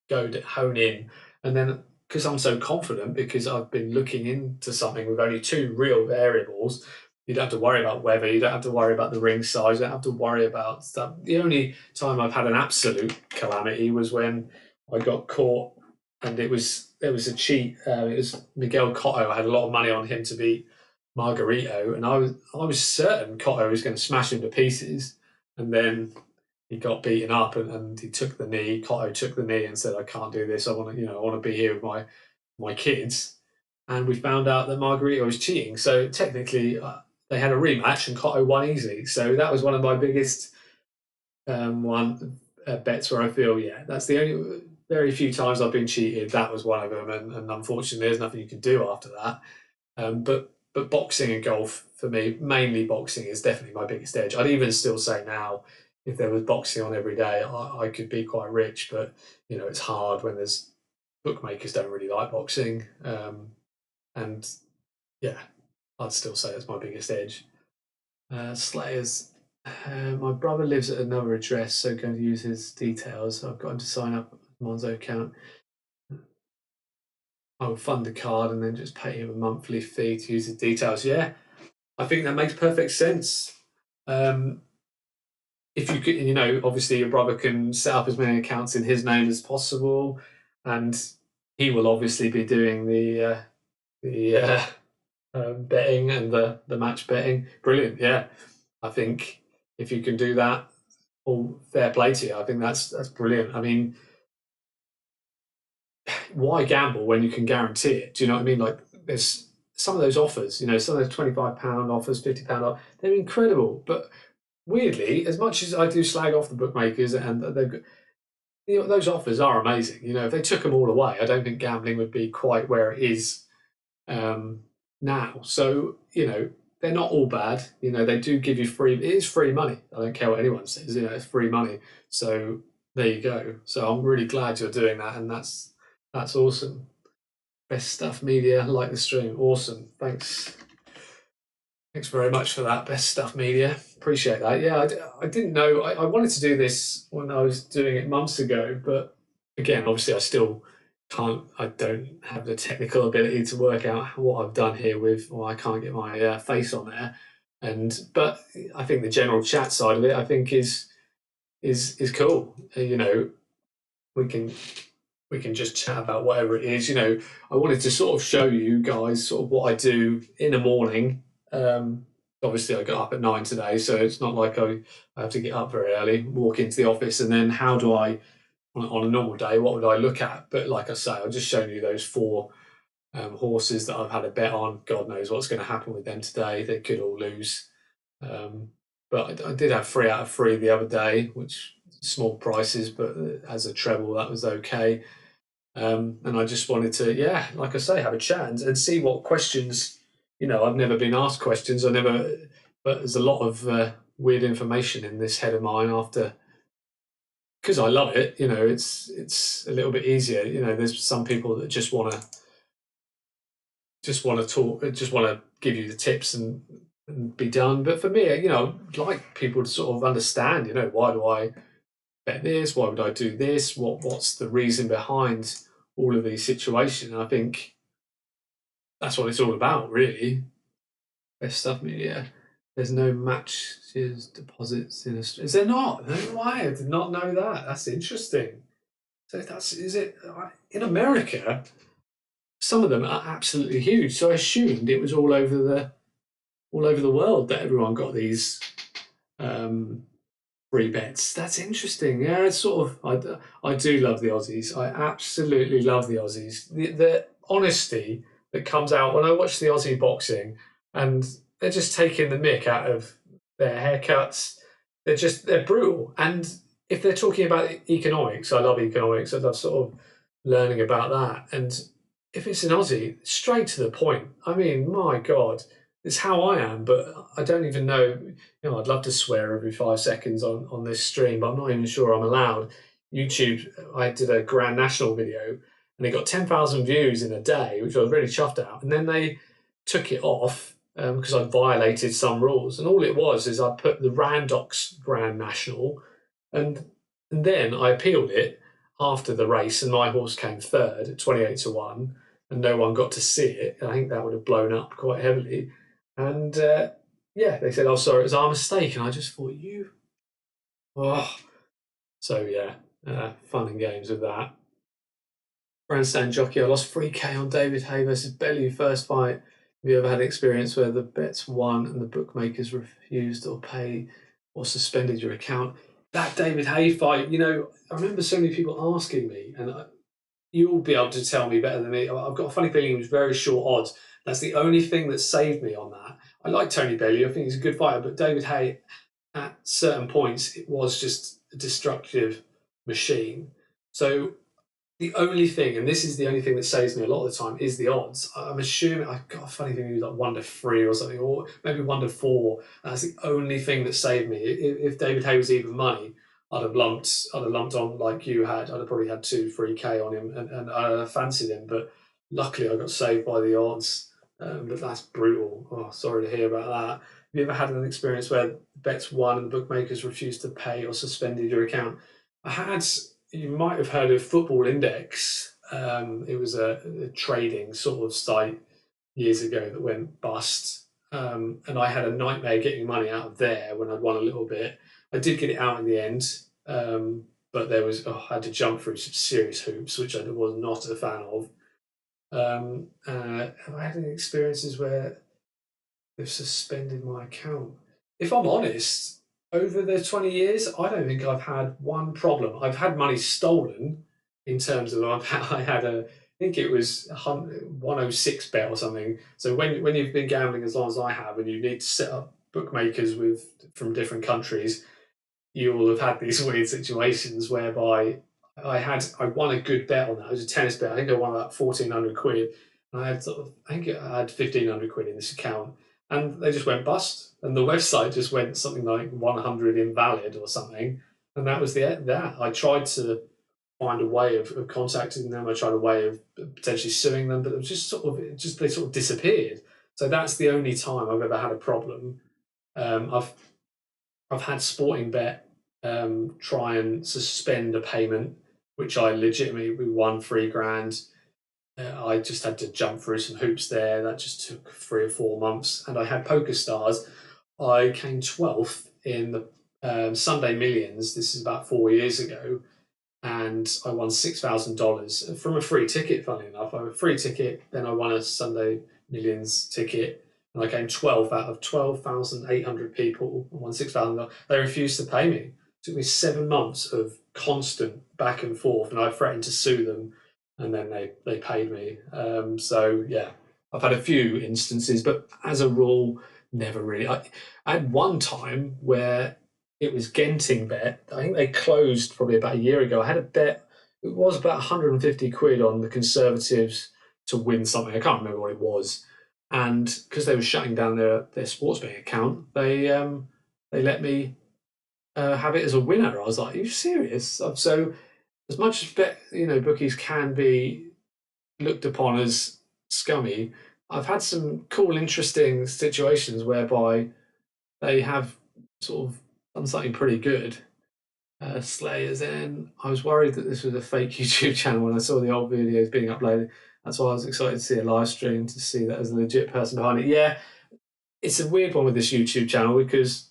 Speaker 1: go to hone in. And then, because I'm so confident, because I've been looking into something with only two real variables, you don't have to worry about weather. You don't have to worry about the ring size. You don't have to worry about stuff. The only time I've had an absolute calamity was when I got caught, and there was a cheat. It was Miguel Cotto. I had a lot of money on him to beat Margarito, and I was certain Cotto was going to smash him to pieces, and then he got beaten up, and he took the knee. Cotto took the knee and said, "I can't do this. I want to, I want to be here with my kids." And we found out that Margarito was cheating. So technically, they had a rematch, and Cotto won easily. So that was one of my biggest bets where I feel, yeah, that's the only very few times I've been cheated. That was one of them, and unfortunately, there's nothing you can do after that. But boxing and golf for me, mainly boxing, is definitely my biggest edge. I'd even still say now, if there was boxing on every day, I could be quite rich. But it's hard when there's bookmakers don't really like boxing, and yeah, I'd still say it's my biggest edge. Slayers. My brother lives at another address, so going to use his details. I've got him to sign up on Monzo account. I will fund the card and then just pay him a monthly fee to use his details. Yeah, I think that makes perfect sense. If you could, obviously your brother can set up as many accounts in his name as possible, and he will obviously be doing the betting and the match betting. Brilliant. Yeah, I think if you can do that, all fair play to you. I think that's brilliant. I mean, why gamble when you can guarantee it? Do you know what I mean? Like, there's some of those offers, some of those £25 offers, £50 offers, they're incredible. But weirdly, as much as I do slag off the bookmakers, and they've, those offers are amazing. If they took them all away, I don't think gambling would be quite where it is now. So, they're not all bad. They do give you free. It is free money. I don't care what anyone says. It's free money. So there you go. So I'm really glad you're doing that, and that's awesome. Best Stuff Media, like the stream. Awesome. Thanks. Thanks very much for that, Best Stuff Media. Appreciate that. Yeah, I didn't know. I wanted to do this when I was doing it months ago, but again, obviously, I still can't. I don't have the technical ability to work out what I've done here with, or I can't get my face on there. But I think the general chat side of it, I think, is cool. We can just chat about whatever it is. I wanted to sort of show you guys sort of what I do in the morning. Obviously, I got up at 9 today, so it's not like I have to get up very early, walk into the office, and then how do I, on a normal day, what would I look at? But like I say, I've just shown you those four horses that I've had a bet on. God knows what's going to happen with them today. They could all lose. But I did have 3 out of 3 the other day, which small prices, but as a treble, that was okay. And I just wanted to, yeah, like I say, have a chat and see what questions. I've never been asked questions. But there's a lot of weird information in this head of mine because I love it. It's a little bit easier. There's some people that just want to talk, just want to give you the tips and be done. But for me, I'd like people to sort of understand. Why do I bet this? Why would I do this? What's the reason behind all of these situations? And I think that's what it's all about, really. Best Stuff Media. There's no matches deposits in Australia. Is there not? No way. I did not know that. That's interesting. So is it in America? Some of them are absolutely huge. So I assumed it was all over the world that everyone got these um, free bets. That's interesting. Yeah, it's sort of. I do love the Aussies. I absolutely love the Aussies. The honesty that comes out when I watch the Aussie boxing, and they're just taking the mick out of their haircuts. They're brutal. And if they're talking about economics, I love economics. I love sort of learning about that. And if it's an Aussie, straight to the point. I mean, my God, it's how I am. But I don't even know. You know, I'd love to swear every 5 seconds on this stream, but I'm not even sure I'm allowed. YouTube, I did a Grand National video and it got 10,000 views in a day, which I was really chuffed at. And then they took it off because I violated some rules. And all it was is I put the Randox Grand National, and then I appealed it after the race, and my horse came third at 28-1, and no one got to see it. I think that would have blown up quite heavily. And yeah, they said, "Oh, sorry, it was our mistake." And I just thought, oh. So yeah, fun and games with that. Grandstand jockey, I lost 3K on David Hay versus Bellew first fight. Have you ever had an experience where the bets won and the bookmakers refused or pay or suspended your account? That David Hay fight, you know, I remember so many people asking me, and you'll be able to tell me better than me. I've got a funny feeling it was very short odds. That's the only thing that saved me on that. I like Tony Bellew. I think he's a good fighter, but David Hay, at certain points, it was just a destructive machine. So the only thing, and this is the only thing that saves me a lot of the time, is the odds. I'm assuming I've got a funny thing, maybe like 1-3 or something, or maybe 1-4. That's the only thing that saved me. If David Hay was even money, I'd have lumped on like you had. I'd have probably had 2-3K on him, and I fancied him. But luckily, I got saved by the odds. But that's brutal. Oh, sorry to hear about that. Have you ever had an experience where bets won and the bookmakers refused to pay or suspended your account? I had. You might have heard of Football Index. It was a trading sort of site years ago that went bust. And I had a nightmare getting money out of there when I'd won a little bit. I did get it out in the end, but I had to jump through some serious hoops, which I was not a fan of. Have I had any experiences where they've suspended my account? If I'm honest, over the 20 years, I don't think I've had one problem. I've had money stolen in terms of I had I think it was 106 bet or something. So when you've been gambling as long as I have, and you need to set up bookmakers from different countries, you will have had these weird situations whereby I won a good bet on that. It was a tennis bet. I think I won about 1,400 quid. And I think I had 1,500 quid in this account, and they just went bust. And the website just went something like 100 invalid or something, and that was that. I tried to find a way of contacting them. I tried a way of potentially suing them, but it was they sort of disappeared. So that's the only time I've ever had a problem. I've had Sporting Bet try and suspend a payment, which I legitimately won 3 grand. I just had to jump through some hoops there. That just took 3 or 4 months. And I had Poker Stars. I came 12th in the Sunday Millions. This is about 4 years ago. And I won $6,000 from a free ticket, funnily enough. I had a free ticket, then I won a Sunday Millions ticket. And I came 12th out of 12,800 people. I won $6,000. They refused to pay me. It took me 7 months of constant back and forth, and I threatened to sue them, and then they paid me. So yeah, I've had a few instances, but as a rule, never really. I had one time where it was Genting Bet. I think they closed probably about a year ago. I had a bet. It was about 150 quid on the Conservatives to win something. I can't remember what it was. And because they were shutting down their sports betting account, they let me have it as a winner. I was like, "Are you serious?" So as much as bookies can be looked upon as scummy, I've had some cool, interesting situations whereby they have sort of done something pretty good. Slayers in. I was worried that this was a fake YouTube channel when I saw the old videos being uploaded. That's why I was excited to see a live stream to see that as a legit person behind it. Yeah, it's a weird one with this YouTube channel because,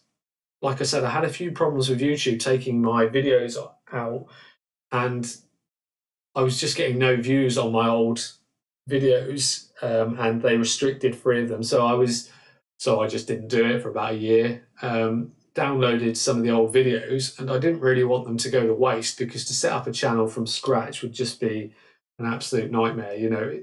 Speaker 1: like I said, I had a few problems with YouTube taking my videos out, and I was just getting no views on my old videos, and they restricted 3 of them. So I just didn't do it for about a year. Downloaded some of the old videos, and I didn't really want them to go to waste because to set up a channel from scratch would just be an absolute nightmare. You know,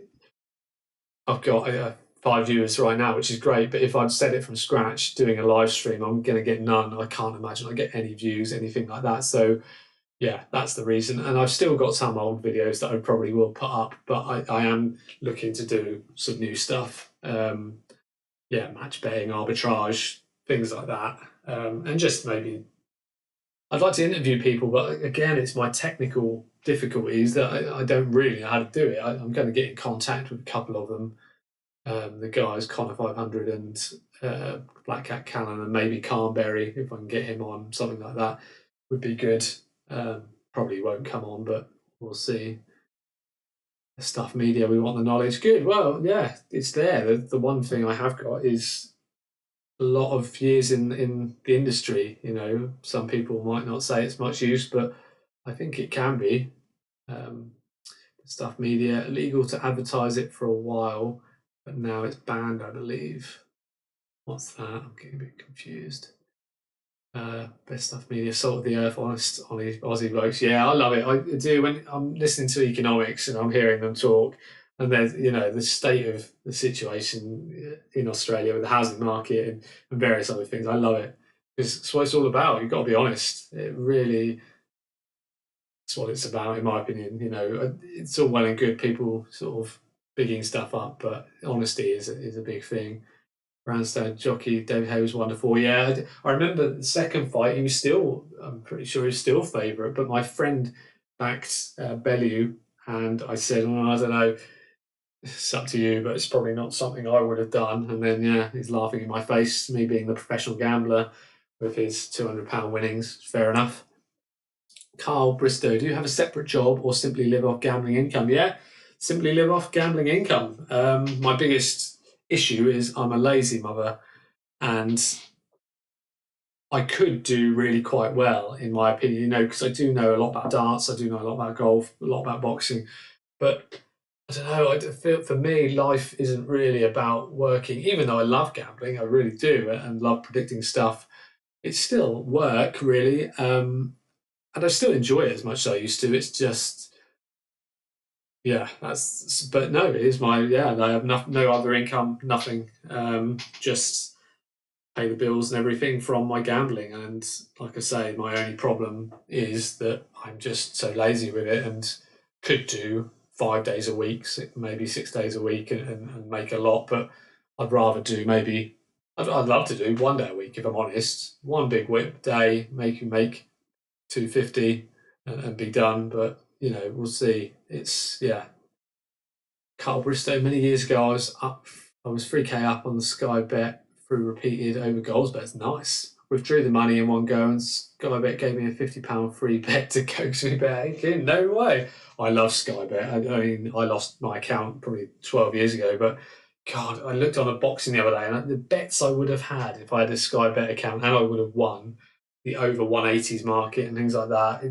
Speaker 1: I've got 5 viewers right now, which is great, but if I'd set it from scratch doing a live stream, I'm going to get none. I can't imagine I get any views, anything like that. So yeah, that's the reason. And I've still got some old videos that I probably will put up, but I am looking to do some new stuff. Yeah, match betting, arbitrage, things like that. And just maybe I'd like to interview people, but again, it's my technical difficulties that I don't really know how to do it. I'm going to get in contact with a couple of them. The guys, Connor 500 and Black Cat Cannon, and maybe Carnberry, if I can get him on, something like that would be good. Probably won't come on, but we'll see. Stuff media, we want the knowledge. Good. Well, yeah, it's there. The one thing I have got is a lot of years in the industry. You know, some people might not say it's much use, but I think it can be. Stuff media, illegal to advertise it for a while, but now it's banned, I believe. What's that? I'm getting a bit confused. Best stuff media, salt of the earth, honest Aussie blokes. Yeah, I love it. I do. When I'm listening to economics and I'm hearing them talk, and there's, you know, the state of the situation in Australia with the housing market and various other things. I love it because it's what it's all about. You've got to be honest. It really, it's what it's about, in my opinion. You know, it's all well and good people sort of bigging stuff up, but honesty is a big thing. Grandstand jockey David Hay was wonderful. Yeah, I remember the second fight. He was still, I'm pretty sure he was still favourite. But my friend backed Bellew, and I said, "Oh, I don't know. It's up to you, but it's probably not something I would have done." And then yeah, he's laughing in my face. Me being the professional gambler with his £200 winnings. Fair enough. Carl Bristow, do you have a separate job or simply live off gambling income? Yeah, simply live off gambling income. My biggest issue is I'm a lazy mother, and I could do really quite well, in my opinion, you know, because I do know a lot about darts, I do know a lot about golf, a lot about boxing, but I don't know, I feel for me, life isn't really about working, even though I love gambling, I really do, and love predicting stuff. It's still work, really, and I still enjoy it as much as I used to. It's just, yeah, but no, it is yeah, I have no other income, nothing, just pay the bills and everything from my gambling. And like I say, my only problem is that I'm just so lazy with it and could do 5 days a week, maybe 6 days a week and make a lot. But I'd rather do maybe, I'd love to do 1 day a week, if I'm honest. One big whip day, make 250 and be done. But, you know, we'll see. It's, yeah. Carl Bristow, many years ago, I was 3K up on the Sky Bet through repeated over goals bets. Nice. Withdrew the money in one go, and Sky Bet gave me a £50 free bet to coax me back in. No way. I love Sky Bet. I mean, I lost my account probably 12 years ago, but God, I looked on a boxing the other day, and the bets I would have had if I had a Sky Bet account, and I would have won the over 180s market and things like that.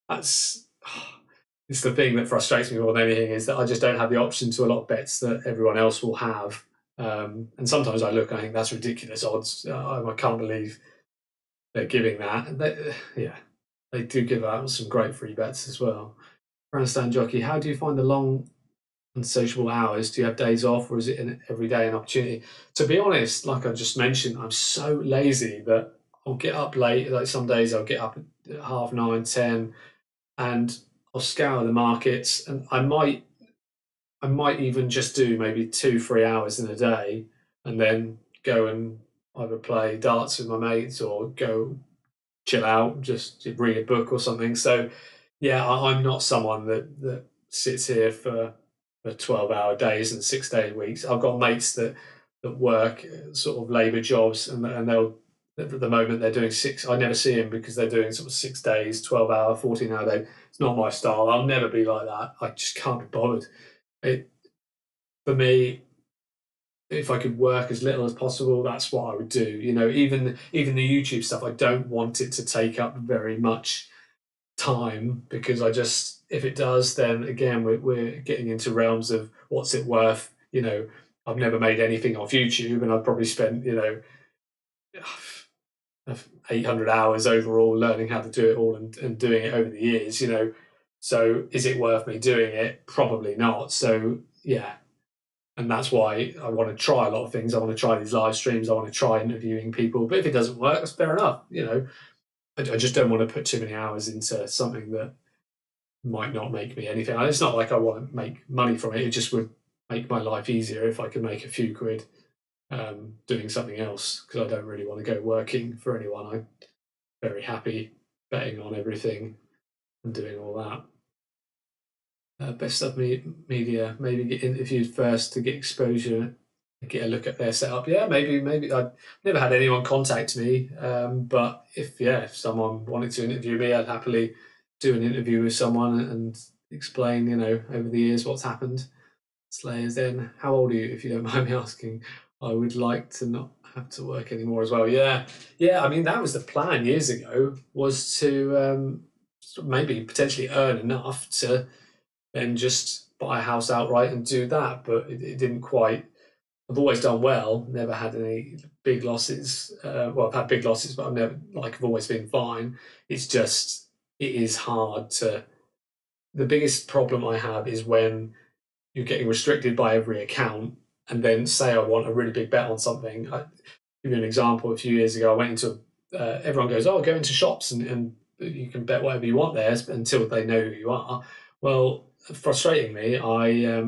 Speaker 1: That's it's the thing that frustrates me more than anything, is that I just don't have the option to a lot of bets that everyone else will have. And sometimes I look and I think that's ridiculous odds. I can't believe they're giving that. Yeah, they do give out some great free bets as well. Grandstand jockey, how do you find the long unsociable hours? Do you have days off, or is it every day an opportunity? To be honest, like I just mentioned, I'm so lazy that I'll get up late. Like some days I'll get up at 9:30, 10, and I'll scour the markets, and I might even just do maybe 2-3 hours in a day, and then go and either play darts with my mates or go chill out, just read a book or something. So yeah, I'm not someone that sits here for 12-hour days and 6-day weeks. I've got mates that work sort of labour jobs, and they'll, at the moment they're doing 6. I never see them because they're doing sort of 6 days, 12-hour, 14-hour day. It's not my style. I'll never be like that. I just can't be bothered. It, for me, if I could work as little as possible, that's what I would do. You know, even the YouTube stuff, I don't want it to take up very much time, because I just, if it does, then again we're getting into realms of what's it worth. You know, I've never made anything off YouTube, and I've probably spent, you know, 800 hours overall learning how to do it all, and doing it over the years. You know, so is it worth me doing it? Probably not. So yeah, and that's why I want to try a lot of things. I want to try these live streams. I want to try interviewing people. But if it doesn't work, that's fair enough. You know, I just don't want to put too many hours into something that might not make me anything. It's not like I want to make money from it. It just would make my life easier if I could make a few quid doing something else, because I don't really want to go working for anyone. I'm very happy betting on everything and doing all that. Best stuff media, maybe get interviewed first to get exposure, get a look at their setup. Yeah, maybe I've never had anyone contact me, but if someone wanted to interview me, I'd happily do an interview with someone and explain, you know, over the years what's happened. Slayers, then how old are you, if you don't mind me asking? I would like to not have to work anymore as well. Yeah. I mean, that was the plan years ago, was to maybe potentially earn enough to then just buy a house outright and do that. But it didn't quite. I've always done well, never had any big losses. Well, I've had big losses, but I've always been fine. It's just, it is hard to. The biggest problem I have is when you're getting restricted by every account, and then say I want a really big bet on something. I'll give you an example. A few years ago, I went into everyone goes, "Oh, go into shops and you can bet whatever you want there," until they know who you are. Well, frustratingly, I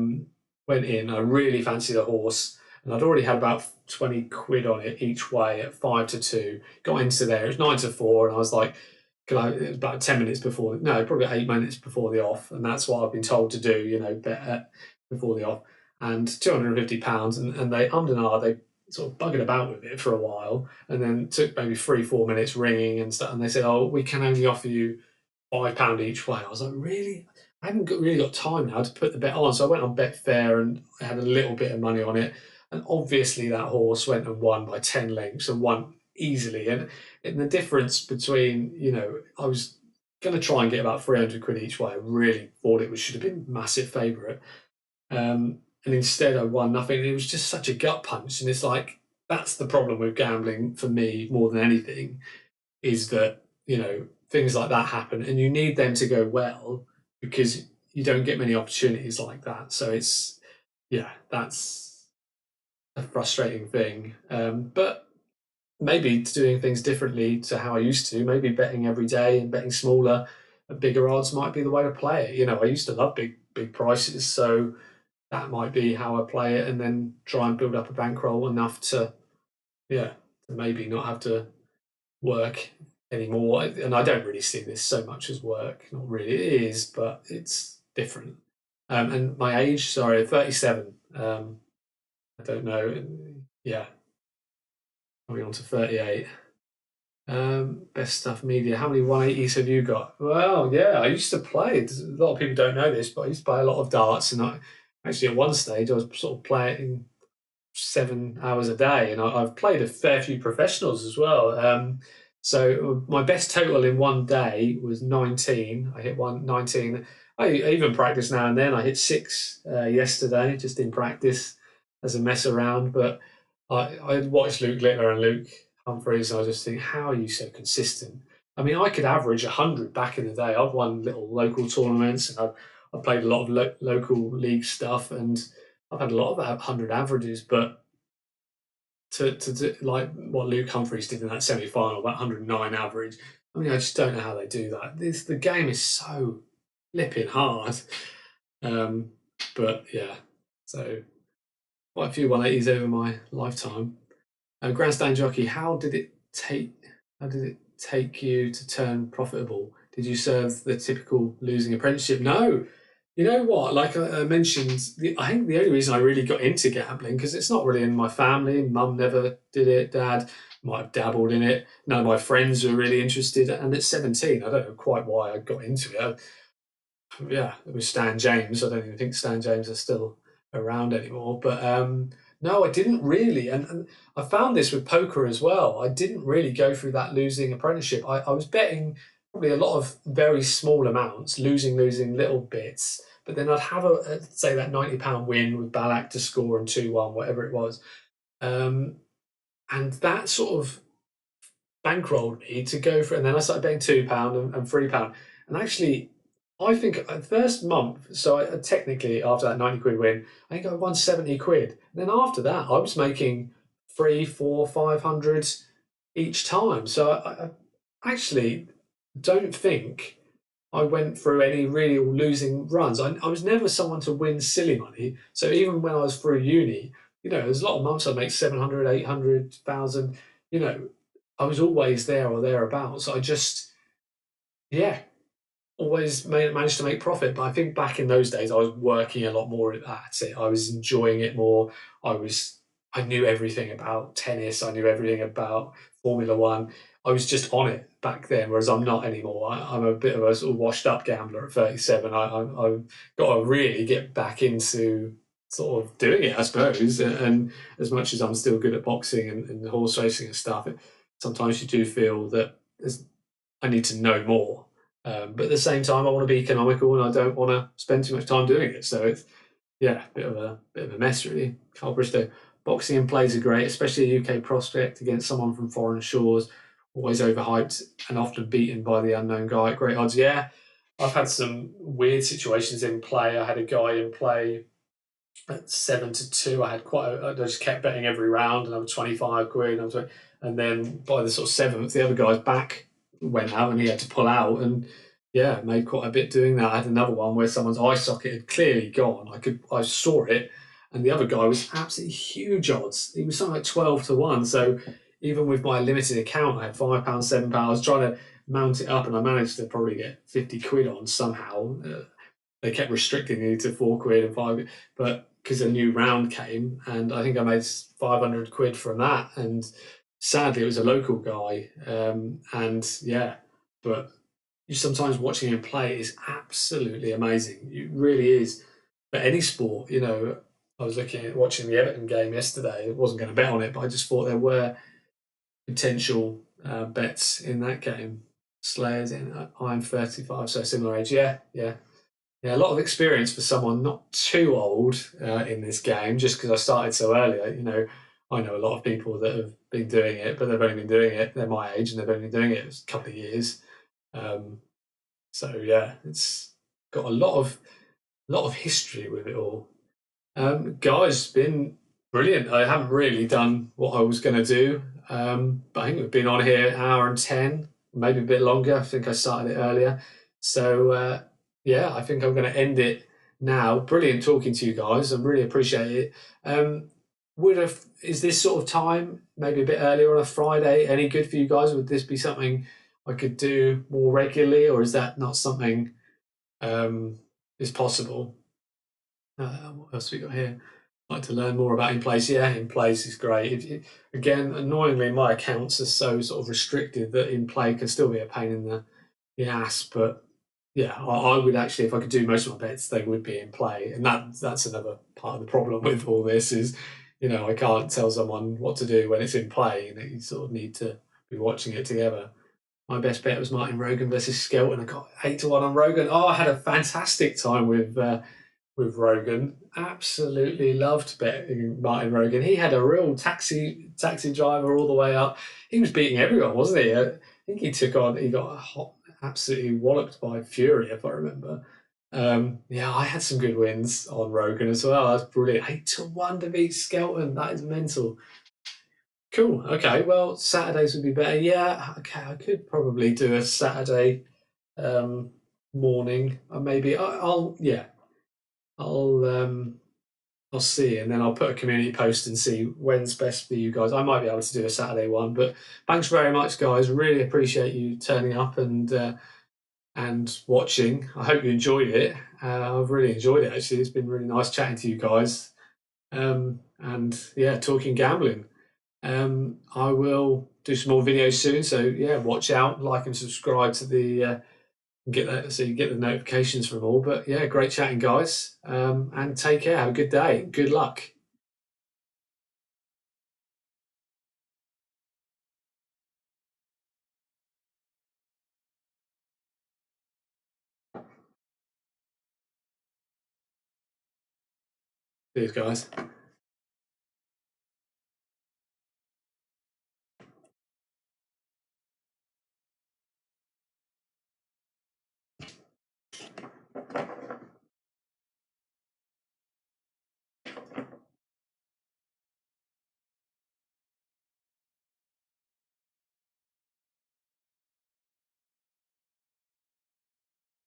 Speaker 1: went in. I really fancied a horse, and I'd already had about 20 quid on it each way at 5-2. Got into there. It was 9-4, and I was like, it was about 10 minutes before, no, probably 8 minutes before the off, and that's what I've been told to do, you know, bet before the off, and £250, and they ummed and ahed, they sort of buggered about with it for a while, and then took maybe 3-4 minutes ringing and stuff, and they said, "Oh, we can only offer you £5 each way." I was like, really? I haven't really got time now to put the bet on, so I went on Betfair and I had a little bit of money on it, and obviously that horse went and won by 10 lengths and won easily, and the difference between, you know, I was going to try and get about 300 quid each way. I really thought should have been massive favourite. And instead I won nothing. It was just such a gut punch. And it's like, that's the problem with gambling for me more than anything, is that, you know, things like that happen and you need them to go well, because you don't get many opportunities like that. So it's, yeah, that's a frustrating thing. But maybe doing things differently to how I used to, maybe betting every day and betting smaller at bigger odds might be the way to play it. You know, I used to love big prices, so that might be how I play it, and then try and build up a bankroll enough to, yeah, to maybe not have to work anymore. And I don't really see this so much as work. Not really. It is, but it's different. And my age, sorry, 37. I don't know. Yeah, coming on to 38. Best stuff media. How many 180s have you got? Well, yeah, I used to play. A lot of people don't know this, but I used to play a lot of darts, and actually at one stage I was sort of playing 7 hours a day, and I've played a fair few professionals as well. So my best total in one day was 19. I hit 19. I even practice now and then. I hit 6 yesterday, just in practice as a mess around. But I watched Luke Littler and Luke Humphreys, and I just think, how are you so consistent? I mean, I could average 100 back in the day. I've won little local tournaments, and I've played a lot of local league stuff, and I've had a lot of 100 averages. But to do, like what Luke Humphreys did in that semi-final, about 109 average, I mean, I just don't know how they do that. The game is so flipping hard. But yeah, so quite a few 180s over my lifetime. Grandstand jockey, how did it take you to turn profitable? Did you serve the typical losing apprenticeship? No. You know what? Like I mentioned, I think the only reason I really got into gambling, because it's not really in my family. Mum never did it. Dad might have dabbled in it. None of my friends were really interested. And at 17, I don't know quite why I got into it. Yeah, it was Stan James. I don't even think Stan James is still around anymore. But No, I didn't really, and I found this with poker as well. I didn't really go through that losing apprenticeship. I was betting probably a lot of very small amounts, losing little bits, but then I'd have say that £90 win with Balak to score and 2-1, whatever it was. And that sort of bankrolled me to go for it. And then I started betting £2 and £3. And actually, I think the first month, so technically after that 90 quid win, I think I won 70 quid. And then after that, I was making three, four, 500 each time. So I actually don't think I went through any real losing runs. I was never someone to win silly money. So even when I was through uni, there's a lot of months I'd make 700, 800,000, you know, I was always there or thereabouts. I just, yeah, always managed to make profit. But I think back in those days, I was working a lot more at it. I was enjoying it more. I knew everything about tennis. I knew everything about Formula One. I was just on it back then, whereas I'm not anymore. I'm a bit of a sort of washed up gambler at 37. I've got to really get back into sort of doing it, I suppose. And as much as I'm still good at boxing and horse racing and stuff, sometimes you do feel that I need to know more. But at the same time, I want to be economical and I don't want to spend too much time doing it. So it's bit of a mess really. Carl Bristow, boxing and plays are great, especially a UK prospect against someone from foreign shores. Always overhyped and often beaten by the unknown guy at great odds. Yeah, I've had some weird situations in play. I had a guy in play at 7-2. I just kept betting every round, and I was 25 quid. And then by the sort of seventh, the other guy's back went out, and he had to pull out. And yeah, made quite a bit doing that. I had another one where someone's eye socket had clearly gone. I saw it, and the other guy was absolutely huge odds. He was something like 12-1. So even with my limited account, I had £5, £7. I was trying to mount it up, and I managed to probably get 50 quid on somehow. They kept restricting you to 4 quid and 5, but because a new round came, and I think I made 500 quid from that. And sadly, it was a local guy. And yeah, but you sometimes watching him play is absolutely amazing. It really is. But any sport, I was watching the Everton game yesterday. I wasn't going to bet on it, but I just thought there were potential bets in that game. Slayers in. I'm 35, so similar age. Yeah, yeah. Yeah, a lot of experience for someone not too old in this game, just because I started so early. I know a lot of people that have been doing it, but they've only been doing it, they're my age, and they've only been doing it a couple of years. Um, so yeah, it's got a lot of history with it all. Guys, been brilliant. I haven't really done what I was going to do, but I think we've been on here an hour and 10, maybe a bit longer. I think I started it earlier. So, yeah, I think I'm going to end it now. Brilliant talking to you guys. I really appreciate it. Um, is this sort of time, maybe a bit earlier on a Friday, any good for you guys? Would this be something I could do more regularly, or is that not something is possible? What else we got here? I'd like to learn more about In Place. Yeah, In Place is great. Again, annoyingly, my accounts are so sort of restricted that In Play can still be a pain in the ass. But yeah, I would actually, if I could do most of my bets, they would be In Play. And that's another part of the problem with all this is, I can't tell someone what to do when it's in play. You sort of need to be watching it together. My best bet was Martin Rogan versus Skelton. I got 8-1 on Rogan. Oh, I had a fantastic time with Rogan. Absolutely loved betting Martin Rogan. He had a real taxi driver all the way up. He was beating everyone, wasn't he? I think he got absolutely walloped by Fury, if I remember. Yeah, I had some good wins on Rogan as well. That's brilliant. 8-1 to beat Skelton. That is mental. Cool. Okay. Well, Saturdays would be better. Yeah. Okay. I could probably do a Saturday um, morning. Maybe yeah. I'll I'll see, and then I'll put a community post and see when's best for you guys. I might be able to do a Saturday one, but thanks very much, guys. Really appreciate you turning up and watching. I hope you enjoyed it. I've really enjoyed it actually. It's been really nice chatting to you guys, and yeah, talking gambling. I will do some more videos soon, so yeah, watch out, like and subscribe to the. Get that so you get the notifications from all. But yeah, great chatting, guys. And take care. Have a good day. Good luck. Cheers, guys.